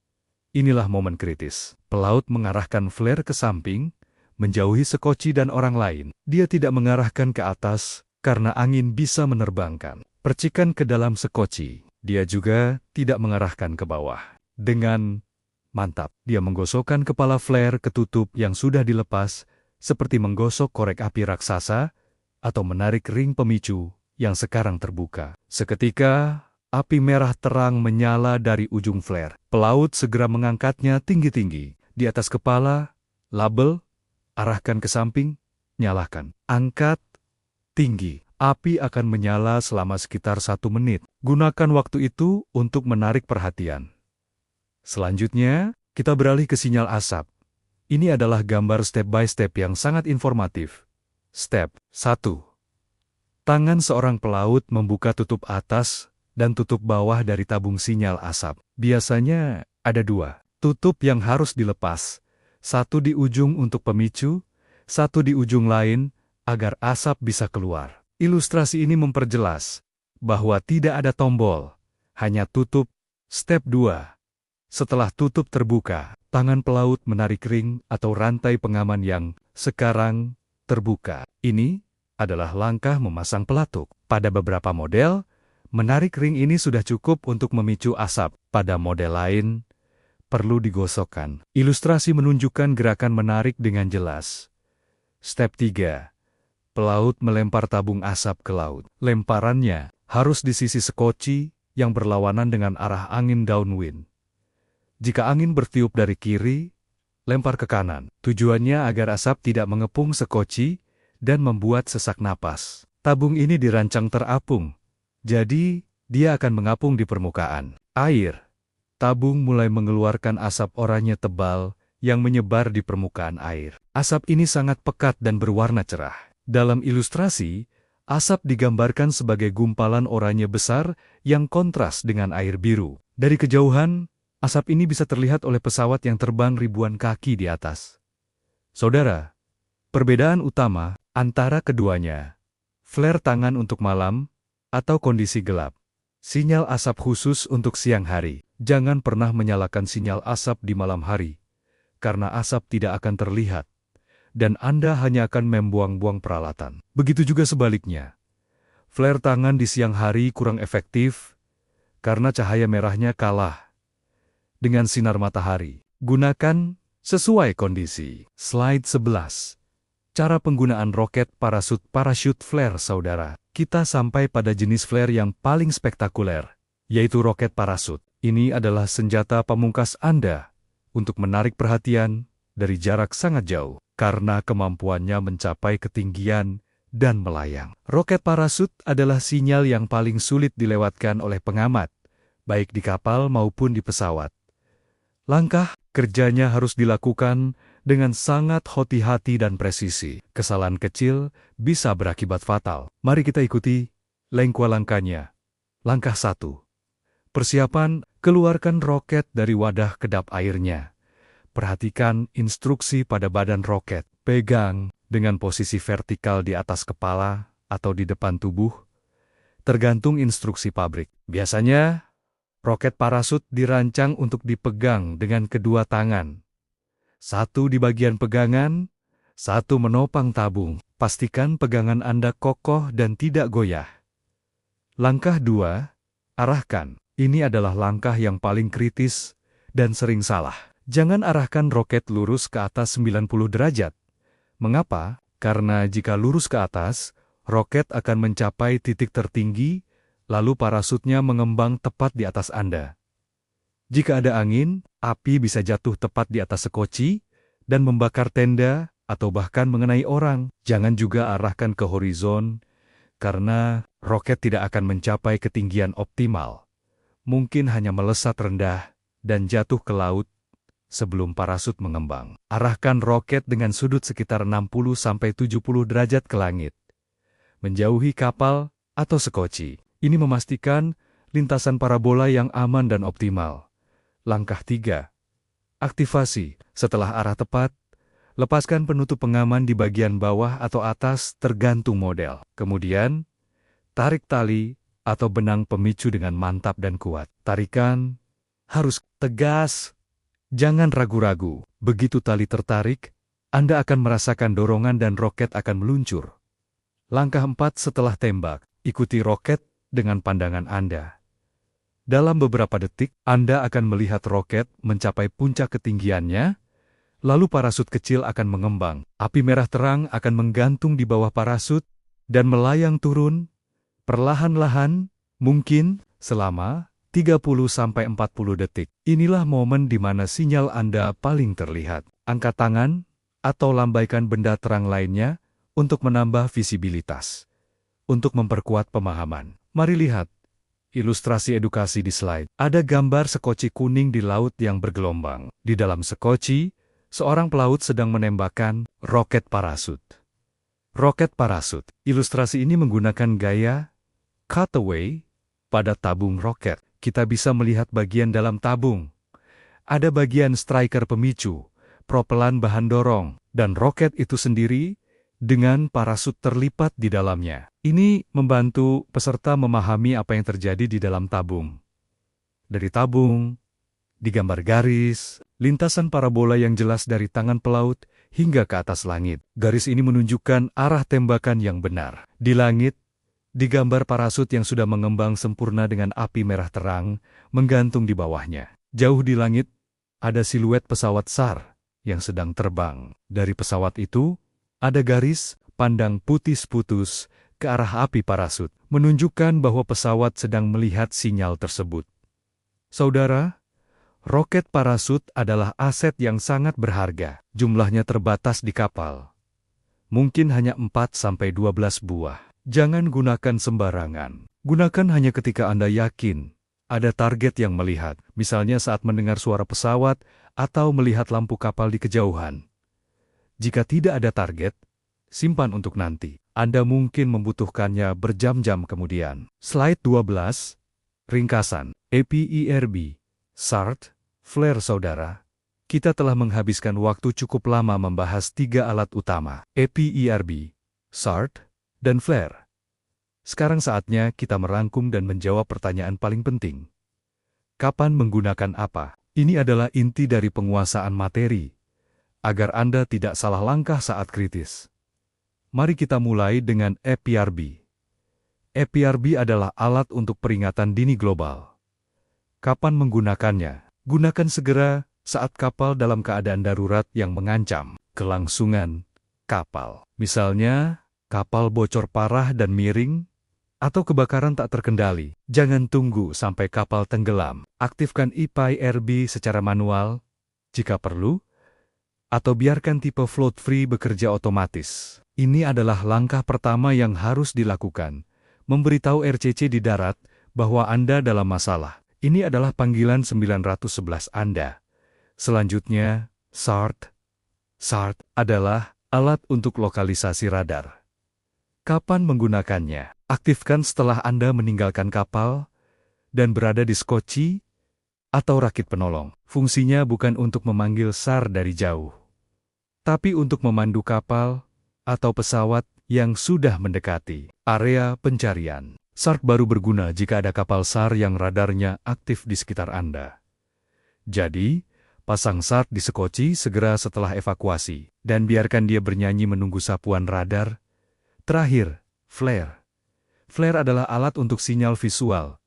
Inilah momen kritis. Pelaut mengarahkan flare ke samping, menjauhi sekoci dan orang lain. Dia tidak mengarahkan ke atas, karena angin bisa menerbangkan percikan ke dalam sekoci. Dia juga tidak mengarahkan ke bawah. Dengan mantap, dia menggosokkan kepala flare ke tutup yang sudah dilepas, seperti menggosok korek api raksasa, atau menarik ring pemicu yang sekarang terbuka. Seketika, api merah terang menyala dari ujung flare. Pelaut segera mengangkatnya tinggi-tinggi. Di atas kepala, label, arahkan ke samping, nyalakan. Angkat, tinggi. Api akan menyala selama sekitar 1 menit. Gunakan waktu itu untuk menarik perhatian. Selanjutnya, kita beralih ke sinyal asap. Ini adalah gambar step by step yang sangat informatif. Step 1. Tangan seorang pelaut membuka tutup atas dan tutup bawah dari tabung sinyal asap. Biasanya ada 2 tutup yang harus dilepas. Satu di ujung untuk pemicu, satu di ujung lain agar asap bisa keluar. Ilustrasi ini memperjelas bahwa tidak ada tombol, hanya tutup. Step 2. Setelah tutup terbuka, tangan pelaut menarik ring atau rantai pengaman yang sekarang terbuka. Ini adalah langkah memasang pelatuk. Pada beberapa model, menarik ring ini sudah cukup untuk memicu asap. Pada model lain, perlu digosokkan. Ilustrasi menunjukkan gerakan menarik dengan jelas. Step 3. Pelaut melempar tabung asap ke laut. Lemparannya harus di sisi sekoci yang berlawanan dengan arah angin downwind. Jika angin bertiup dari kiri, lempar ke kanan. Tujuannya agar asap tidak mengepung sekoci dan membuat sesak napas. Tabung ini dirancang terapung, jadi dia akan mengapung di permukaan air. Tabung mulai mengeluarkan asap oranye tebal yang menyebar di permukaan air. Asap ini sangat pekat dan berwarna cerah. Dalam ilustrasi, asap digambarkan sebagai gumpalan oranye besar yang kontras dengan air biru. Dari kejauhan, asap ini bisa terlihat oleh pesawat yang terbang ribuan kaki di atas. Saudara, perbedaan utama antara keduanya, flare tangan untuk malam atau kondisi gelap. Sinyal asap khusus untuk siang hari. Jangan pernah menyalakan sinyal asap di malam hari, karena asap tidak akan terlihat, dan Anda hanya akan membuang-buang peralatan. Begitu juga sebaliknya. Flare tangan di siang hari kurang efektif, karena cahaya merahnya kalah dengan sinar matahari. Gunakan sesuai kondisi. Slide 11. Cara penggunaan roket parachute flare, saudara. Kita sampai pada jenis flare yang paling spektakuler, yaitu roket parachute. Ini adalah senjata pamungkas Anda untuk menarik perhatian dari jarak sangat jauh, karena kemampuannya mencapai ketinggian dan melayang. Roket parachute adalah sinyal yang paling sulit dilewatkan oleh pengamat, baik di kapal maupun di pesawat. Langkah kerjanya harus dilakukan dengan sangat hati-hati dan presisi. Kesalahan kecil bisa berakibat fatal. Mari kita ikuti langkah-langkahnya. Langkah 1. Persiapan, keluarkan roket dari wadah kedap airnya. Perhatikan instruksi pada badan roket. Pegang dengan posisi vertikal di atas kepala atau di depan tubuh, tergantung instruksi pabrik. Biasanya, roket parachute dirancang untuk dipegang dengan kedua tangan. Satu di bagian pegangan, satu menopang tabung. Pastikan pegangan Anda kokoh dan tidak goyah. Langkah 2, arahkan. Ini adalah langkah yang paling kritis dan sering salah. Jangan arahkan roket lurus ke atas 90 derajat. Mengapa? Karena jika lurus ke atas, roket akan mencapai titik tertinggi, lalu parasutnya mengembang tepat di atas Anda. Jika ada angin, api bisa jatuh tepat di atas sekoci dan membakar tenda atau bahkan mengenai orang. Jangan juga arahkan ke horizon, karena roket tidak akan mencapai ketinggian optimal. Mungkin hanya melesat rendah dan jatuh ke laut sebelum parasut mengembang. Arahkan roket dengan sudut sekitar 60-70 derajat ke langit, menjauhi kapal atau sekoci. Ini memastikan lintasan parabola yang aman dan optimal. Langkah 3. Aktivasi. Setelah arah tepat, lepaskan penutup pengaman di bagian bawah atau atas tergantung model. Kemudian, tarik tali atau benang pemicu dengan mantap dan kuat. Tarikan harus tegas, jangan ragu-ragu. Begitu tali tertarik, Anda akan merasakan dorongan dan roket akan meluncur. Langkah 4 setelah tembak, ikuti roket dengan pandangan Anda. Dalam beberapa detik, Anda akan melihat roket mencapai puncak ketinggiannya, lalu parasut kecil akan mengembang. Api merah terang akan menggantung di bawah parasut dan melayang turun perlahan-lahan, mungkin selama 30-40 detik. Inilah momen di mana sinyal Anda paling terlihat. Angkat tangan atau lambaikan benda terang lainnya untuk menambah visibilitas. Untuk memperkuat pemahaman, mari lihat ilustrasi edukasi di slide. Ada gambar sekoci kuning di laut yang bergelombang. Di dalam sekoci, seorang pelaut sedang menembakkan roket parasut. Roket parasut. Ilustrasi ini menggunakan gaya cutaway pada tabung roket. Kita bisa melihat bagian dalam tabung. Ada bagian striker pemicu, propelan bahan dorong, dan roket itu sendiri dengan parasut terlipat di dalamnya. Ini membantu peserta memahami apa yang terjadi di dalam tabung. Dari tabung, digambar garis, lintasan parabola yang jelas dari tangan pelaut hingga ke atas langit. Garis ini menunjukkan arah tembakan yang benar. Di langit, digambar parasut yang sudah mengembang sempurna dengan api merah terang menggantung di bawahnya. Jauh di langit, ada siluet pesawat SAR yang sedang terbang. Dari pesawat itu, ada garis pandang putus-putus ke arah api parasut, menunjukkan bahwa pesawat sedang melihat sinyal tersebut. Saudara, roket parasut adalah aset yang sangat berharga. Jumlahnya terbatas di kapal. Mungkin hanya 4-12 buah. Jangan gunakan sembarangan. Gunakan hanya ketika Anda yakin ada target yang melihat, misalnya saat mendengar suara pesawat atau melihat lampu kapal di kejauhan. Jika tidak ada target, simpan untuk nanti. Anda mungkin membutuhkannya berjam-jam kemudian. Slide 12. Ringkasan. APERB, SART, flare. Saudara, kita telah menghabiskan waktu cukup lama membahas 3 alat utama, APERB, SART, dan flare. Sekarang saatnya kita merangkum dan menjawab pertanyaan paling penting. Kapan menggunakan apa? Ini adalah inti dari penguasaan materi, agar Anda tidak salah langkah saat kritis. Mari kita mulai dengan APERB. APERB adalah alat untuk peringatan dini global. Kapan menggunakannya? Gunakan segera saat kapal dalam keadaan darurat yang mengancam kelangsungan kapal. Misalnya, kapal bocor parah dan miring, atau kebakaran tak terkendali. Jangan tunggu sampai kapal tenggelam. Aktifkan APERB secara manual, jika perlu, atau biarkan tipe float free bekerja otomatis. Ini adalah langkah pertama yang harus dilakukan, memberitahu RCC di darat bahwa Anda dalam masalah. Ini adalah panggilan 911 Anda. Selanjutnya, SART. SART adalah alat untuk lokalisasi radar. Kapan menggunakannya? Aktifkan setelah Anda meninggalkan kapal dan berada di skoci atau rakit penolong. Fungsinya bukan untuk memanggil SAR dari jauh, tapi untuk memandu kapal atau pesawat yang sudah mendekati area pencarian. SART baru berguna jika ada kapal SAR yang radarnya aktif di sekitar Anda. Jadi, pasang SART di skoci segera setelah evakuasi, dan biarkan dia bernyanyi menunggu sapuan radar. Terakhir, flare. Flare adalah alat untuk sinyal visual.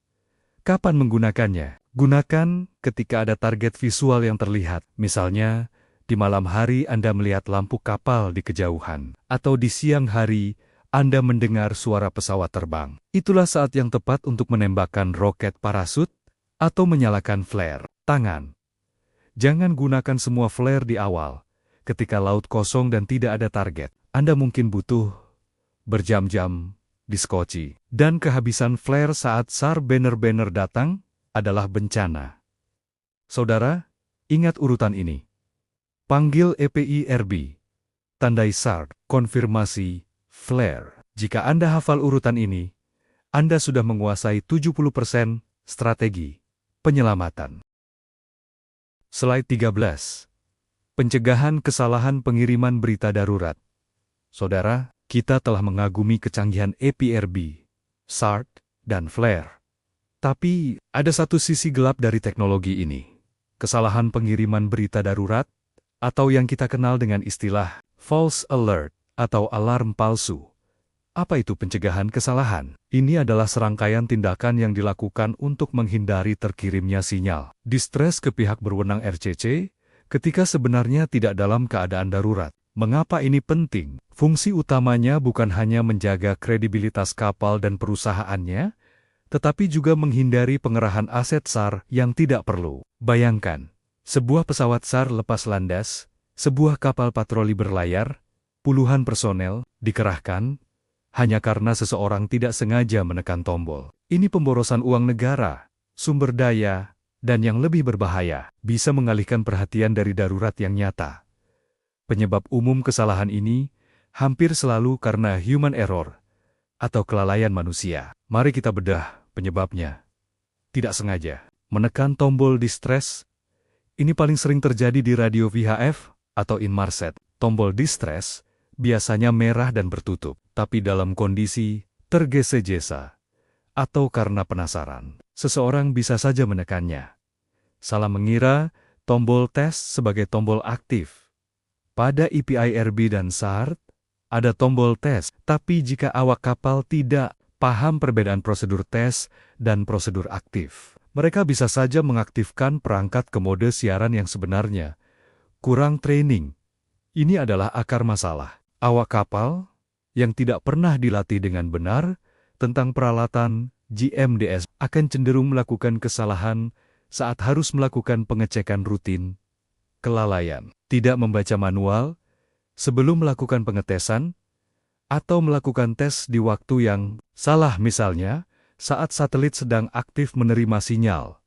Kapan menggunakannya? Gunakan ketika ada target visual yang terlihat. Misalnya, di malam hari Anda melihat lampu kapal di kejauhan, atau di siang hari Anda mendengar suara pesawat terbang. Itulah saat yang tepat untuk menembakkan roket parasut atau menyalakan flare. Tangan. Jangan gunakan semua flare di awal. Ketika laut kosong dan tidak ada target, Anda mungkin butuh berjam-jam di skoci. Dan kehabisan flare saat SAR benar-benar datang adalah bencana. Saudara, ingat urutan ini. Panggil APERB. Tandai SAR, konfirmasi, flare. Jika Anda hafal urutan ini, Anda sudah menguasai 70% strategi penyelamatan. Slide 13. Pencegahan kesalahan pengiriman berita darurat. Saudara, kita telah mengagumi kecanggihan APERB, SART, dan flare. Tapi, ada satu sisi gelap dari teknologi ini. Kesalahan pengiriman berita darurat, atau yang kita kenal dengan istilah false alert atau alarm palsu. Apa itu pencegahan kesalahan? Ini adalah serangkaian tindakan yang dilakukan untuk menghindari terkirimnya sinyal distres ke pihak berwenang RCC ketika sebenarnya tidak dalam keadaan darurat. Mengapa ini penting? Fungsi utamanya bukan hanya menjaga kredibilitas kapal dan perusahaannya, tetapi juga menghindari pengerahan aset SAR yang tidak perlu. Bayangkan, sebuah pesawat SAR lepas landas, sebuah kapal patroli berlayar, puluhan personel dikerahkan, hanya karena seseorang tidak sengaja menekan tombol. Ini pemborosan uang negara, sumber daya, dan yang lebih berbahaya, bisa mengalihkan perhatian dari darurat yang nyata. Penyebab umum kesalahan ini hampir selalu karena human error atau kelalaian manusia. Mari kita bedah penyebabnya. Tidak sengaja menekan tombol distress. Ini paling sering terjadi di radio VHF atau Inmarsat. Tombol distress biasanya merah dan bertutup, tapi dalam kondisi tergesa-gesa atau karena penasaran, seseorang bisa saja menekannya. Salah mengira tombol tes sebagai tombol aktif. Pada EPIRB dan SART, ada tombol tes, tapi jika awak kapal tidak paham perbedaan prosedur tes dan prosedur aktif, mereka bisa saja mengaktifkan perangkat ke mode siaran yang sebenarnya. Kurang training. Ini adalah akar masalah. Awak kapal yang tidak pernah dilatih dengan benar tentang peralatan GMDS akan cenderung melakukan kesalahan saat harus melakukan pengecekan rutin. Kelalaian, tidak membaca manual sebelum melakukan pengetesan, atau melakukan tes di waktu yang salah, misalnya saat satelit sedang aktif menerima sinyal.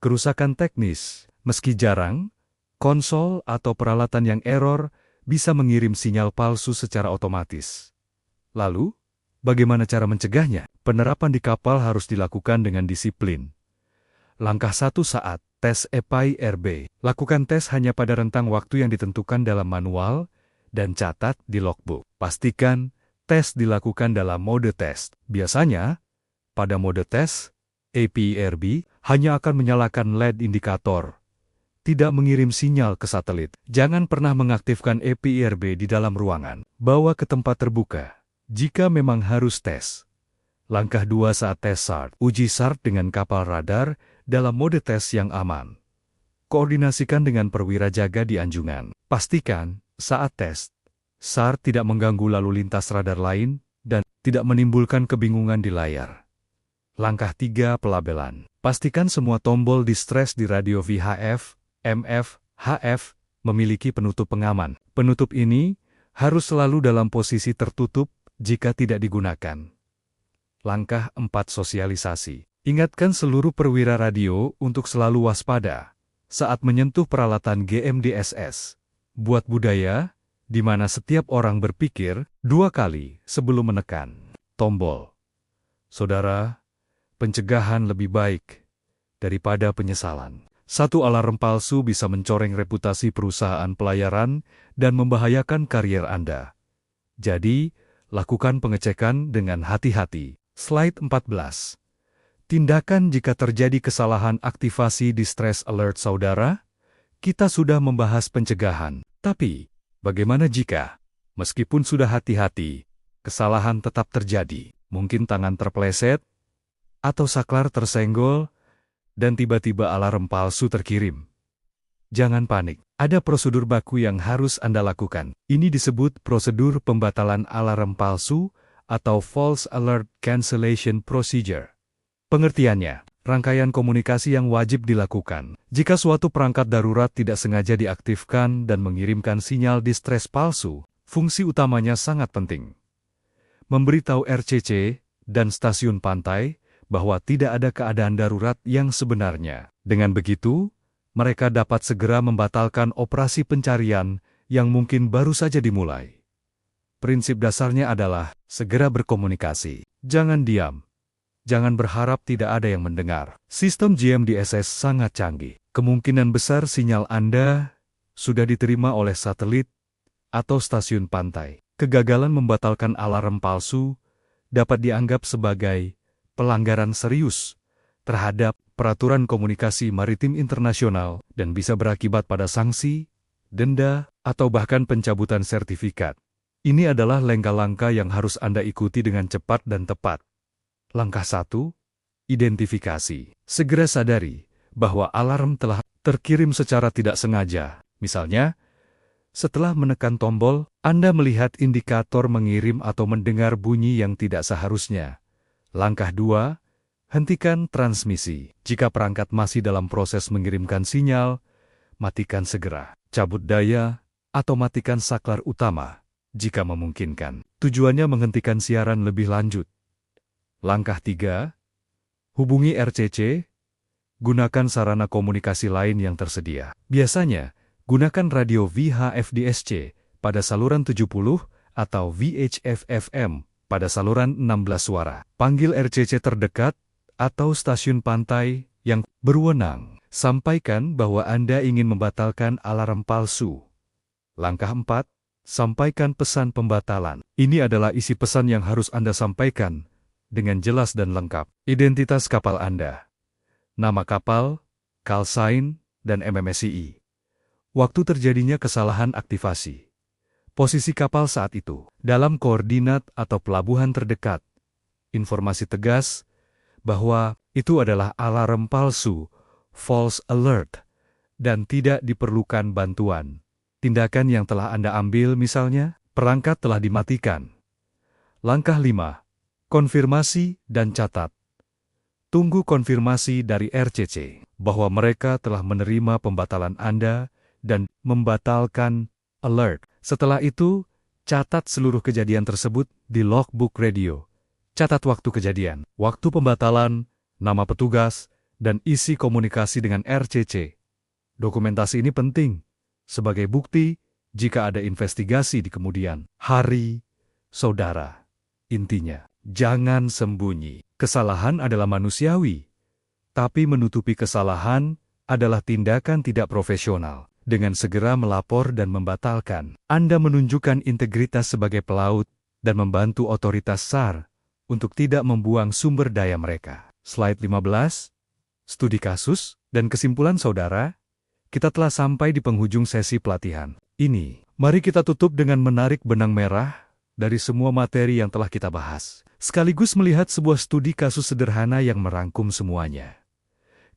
Kerusakan teknis, meski jarang, konsol atau peralatan yang error bisa mengirim sinyal palsu secara otomatis. Lalu, bagaimana cara mencegahnya? Penerapan di kapal harus dilakukan dengan disiplin. Langkah 1 saat tes EPIRB. Lakukan tes hanya pada rentang waktu yang ditentukan dalam manual dan catat di logbook. Pastikan tes dilakukan dalam mode tes. Biasanya, pada mode tes, EPIRB hanya akan menyalakan LED indikator, tidak mengirim sinyal ke satelit. Jangan pernah mengaktifkan EPIRB di dalam ruangan. Bawa ke tempat terbuka jika memang harus tes. Langkah 2 saat tes SART. Uji SART dengan kapal radar dalam mode tes yang aman. Koordinasikan dengan perwira jaga di anjungan. Pastikan saat tes, SART tidak mengganggu lalu lintas radar lain dan tidak menimbulkan kebingungan di layar. Langkah 3 pelabelan. Pastikan semua tombol distress di radio VHF, MF, HF memiliki penutup pengaman. Penutup ini harus selalu dalam posisi tertutup jika tidak digunakan. Langkah 4 sosialisasi. Ingatkan seluruh perwira radio untuk selalu waspada saat menyentuh peralatan GMDSS. Buat budaya di mana setiap orang berpikir 2 kali sebelum menekan tombol. Saudara, pencegahan lebih baik daripada penyesalan. 1 alarm palsu bisa mencoreng reputasi perusahaan pelayaran dan membahayakan karier Anda. Jadi, lakukan pengecekan dengan hati-hati. Slide 14. Tindakan jika terjadi kesalahan aktivasi distress alert saudara. Kita sudah membahas pencegahan. Tapi, bagaimana jika, meskipun sudah hati-hati, kesalahan tetap terjadi? Mungkin tangan terpeleset, atau saklar tersenggol, dan tiba-tiba alarm palsu terkirim. Jangan panik. Ada prosedur baku yang harus Anda lakukan. Ini disebut prosedur pembatalan alarm palsu atau False Alert Cancellation Procedure. Pengertiannya, rangkaian komunikasi yang wajib dilakukan jika suatu perangkat darurat tidak sengaja diaktifkan dan mengirimkan sinyal distress palsu. Fungsi utamanya sangat penting. Memberitahu RCC dan stasiun pantai bahwa tidak ada keadaan darurat yang sebenarnya. Dengan begitu, mereka dapat segera membatalkan operasi pencarian yang mungkin baru saja dimulai. Prinsip dasarnya adalah segera berkomunikasi. Jangan diam. Jangan berharap tidak ada yang mendengar. Sistem GMDSS sangat canggih. Kemungkinan besar sinyal Anda sudah diterima oleh satelit atau stasiun pantai. Kegagalan membatalkan alarm palsu dapat dianggap sebagai pelanggaran serius terhadap peraturan komunikasi maritim internasional dan bisa berakibat pada sanksi, denda, atau bahkan pencabutan sertifikat. Ini adalah langkah-langkah yang harus Anda ikuti dengan cepat dan tepat. Langkah 1. Identifikasi. Segera sadari bahwa alarm telah terkirim secara tidak sengaja. Misalnya, setelah menekan tombol, Anda melihat indikator mengirim atau mendengar bunyi yang tidak seharusnya. Langkah 2. Hentikan transmisi. Jika perangkat masih dalam proses mengirimkan sinyal, matikan segera. Cabut daya atau matikan saklar utama jika memungkinkan. Tujuannya menghentikan siaran lebih lanjut. Langkah 3. Hubungi RCC. Gunakan sarana komunikasi lain yang tersedia. Biasanya, gunakan radio VHF-DSC pada saluran 70 atau VHF-FM pada saluran 16 suara. Panggil RCC terdekat atau stasiun pantai yang berwenang. Sampaikan bahwa Anda ingin membatalkan alarm palsu. Langkah 4. Sampaikan pesan pembatalan. Ini adalah isi pesan yang harus Anda sampaikan dengan jelas dan lengkap. Identitas kapal Anda. Nama kapal, call sign, dan MMSI. Waktu terjadinya kesalahan aktivasi. Posisi kapal saat itu, dalam koordinat atau pelabuhan terdekat. Informasi tegas bahwa itu adalah alarm palsu, false alert, dan tidak diperlukan bantuan. Tindakan yang telah Anda ambil misalnya, perangkat telah dimatikan. Langkah 5. Konfirmasi dan catat. Tunggu konfirmasi dari RCC bahwa mereka telah menerima pembatalan Anda dan membatalkan alert. Setelah itu, catat seluruh kejadian tersebut di logbook radio. Catat waktu kejadian, waktu pembatalan, nama petugas, dan isi komunikasi dengan RCC. Dokumentasi ini penting sebagai bukti jika ada investigasi di kemudian hari. Saudara, intinya, jangan sembunyi. Kesalahan adalah manusiawi, tapi menutupi kesalahan adalah tindakan tidak profesional. Dengan segera melapor dan membatalkan, Anda menunjukkan integritas sebagai pelaut dan membantu otoritas SAR untuk tidak membuang sumber daya mereka. Slide 15. Studi kasus dan kesimpulan saudara, kita telah sampai di penghujung sesi pelatihan. Ini, mari kita tutup dengan menarik benang merah dari semua materi yang telah kita bahas, sekaligus melihat sebuah studi kasus sederhana yang merangkum semuanya.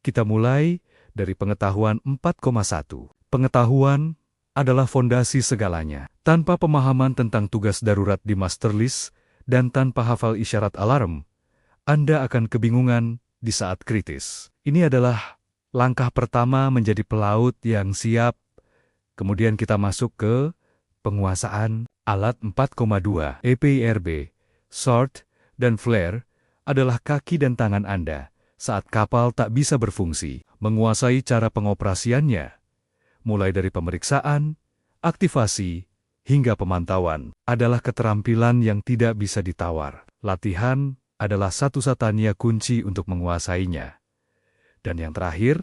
Kita mulai dari pengetahuan 4,1. Pengetahuan adalah fondasi segalanya. Tanpa pemahaman tentang tugas darurat di master list dan tanpa hafal isyarat alarm, Anda akan kebingungan di saat kritis. Ini adalah langkah pertama menjadi pelaut yang siap. Kemudian kita masuk ke penguasaan alat 4,2. EPIRB, SWORD, dan flare adalah kaki dan tangan Anda saat kapal tak bisa berfungsi. Menguasai cara pengoperasiannya, mulai dari pemeriksaan, aktivasi, hingga pemantauan, adalah keterampilan yang tidak bisa ditawar. Latihan adalah satu-satunya kunci untuk menguasainya. Dan yang terakhir,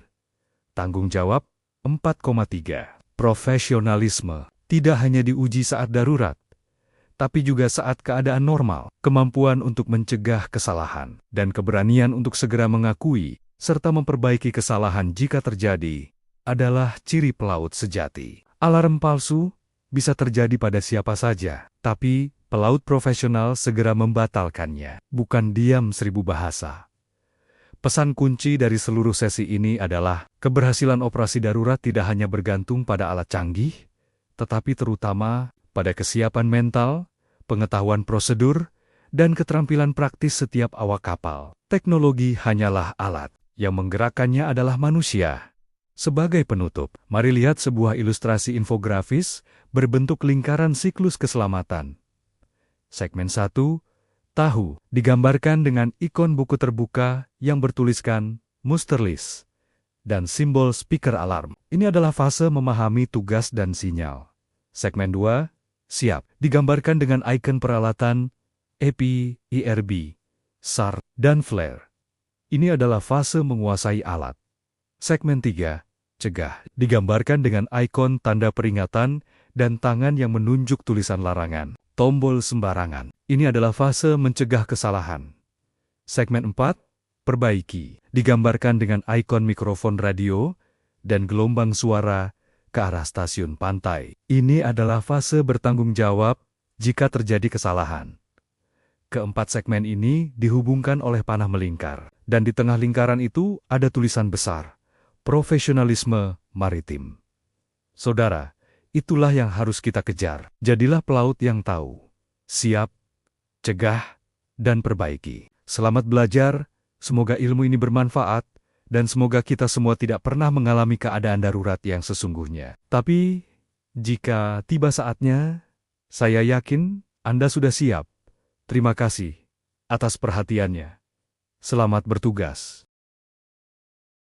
tanggung jawab 4,3. Profesionalisme tidak hanya diuji saat darurat, tapi juga saat keadaan normal. Kemampuan untuk mencegah kesalahan dan keberanian untuk segera mengakui serta memperbaiki kesalahan jika terjadi adalah ciri pelaut sejati. Alarm palsu bisa terjadi pada siapa saja, tapi pelaut profesional segera membatalkannya, bukan diam 1000 bahasa. Pesan kunci dari seluruh sesi ini adalah keberhasilan operasi darurat tidak hanya bergantung pada alat canggih, tetapi terutama pada kesiapan mental, pengetahuan prosedur, dan keterampilan praktis setiap awak kapal. Teknologi hanyalah alat, yang menggerakkannya adalah manusia. Sebagai penutup, mari lihat sebuah ilustrasi infografis berbentuk lingkaran siklus keselamatan. Segmen 1, tahu, digambarkan dengan ikon buku terbuka yang bertuliskan muster list dan simbol speaker alarm. Ini adalah fase memahami tugas dan sinyal. Segmen 2, siap, digambarkan dengan ikon peralatan EPI, IRB, SAR, dan flare. Ini adalah fase menguasai alat. Segmen 3, cegah, digambarkan dengan ikon tanda peringatan dan tangan yang menunjuk tulisan larangan, tombol sembarangan. Ini adalah fase mencegah kesalahan. Segmen 4, perbaiki, digambarkan dengan ikon mikrofon radio dan gelombang suara ke arah stasiun pantai. Ini adalah fase bertanggung jawab jika terjadi kesalahan. Keempat segmen ini dihubungkan oleh panah melingkar, dan di tengah lingkaran itu ada tulisan besar, profesionalisme maritim. Saudara, itulah yang harus kita kejar. Jadilah pelaut yang tahu, siap, cegah, dan perbaiki. Selamat belajar, semoga ilmu ini bermanfaat, dan semoga kita semua tidak pernah mengalami keadaan darurat yang sesungguhnya. Tapi, jika tiba saatnya, saya yakin Anda sudah siap. Terima kasih atas perhatiannya. Selamat bertugas.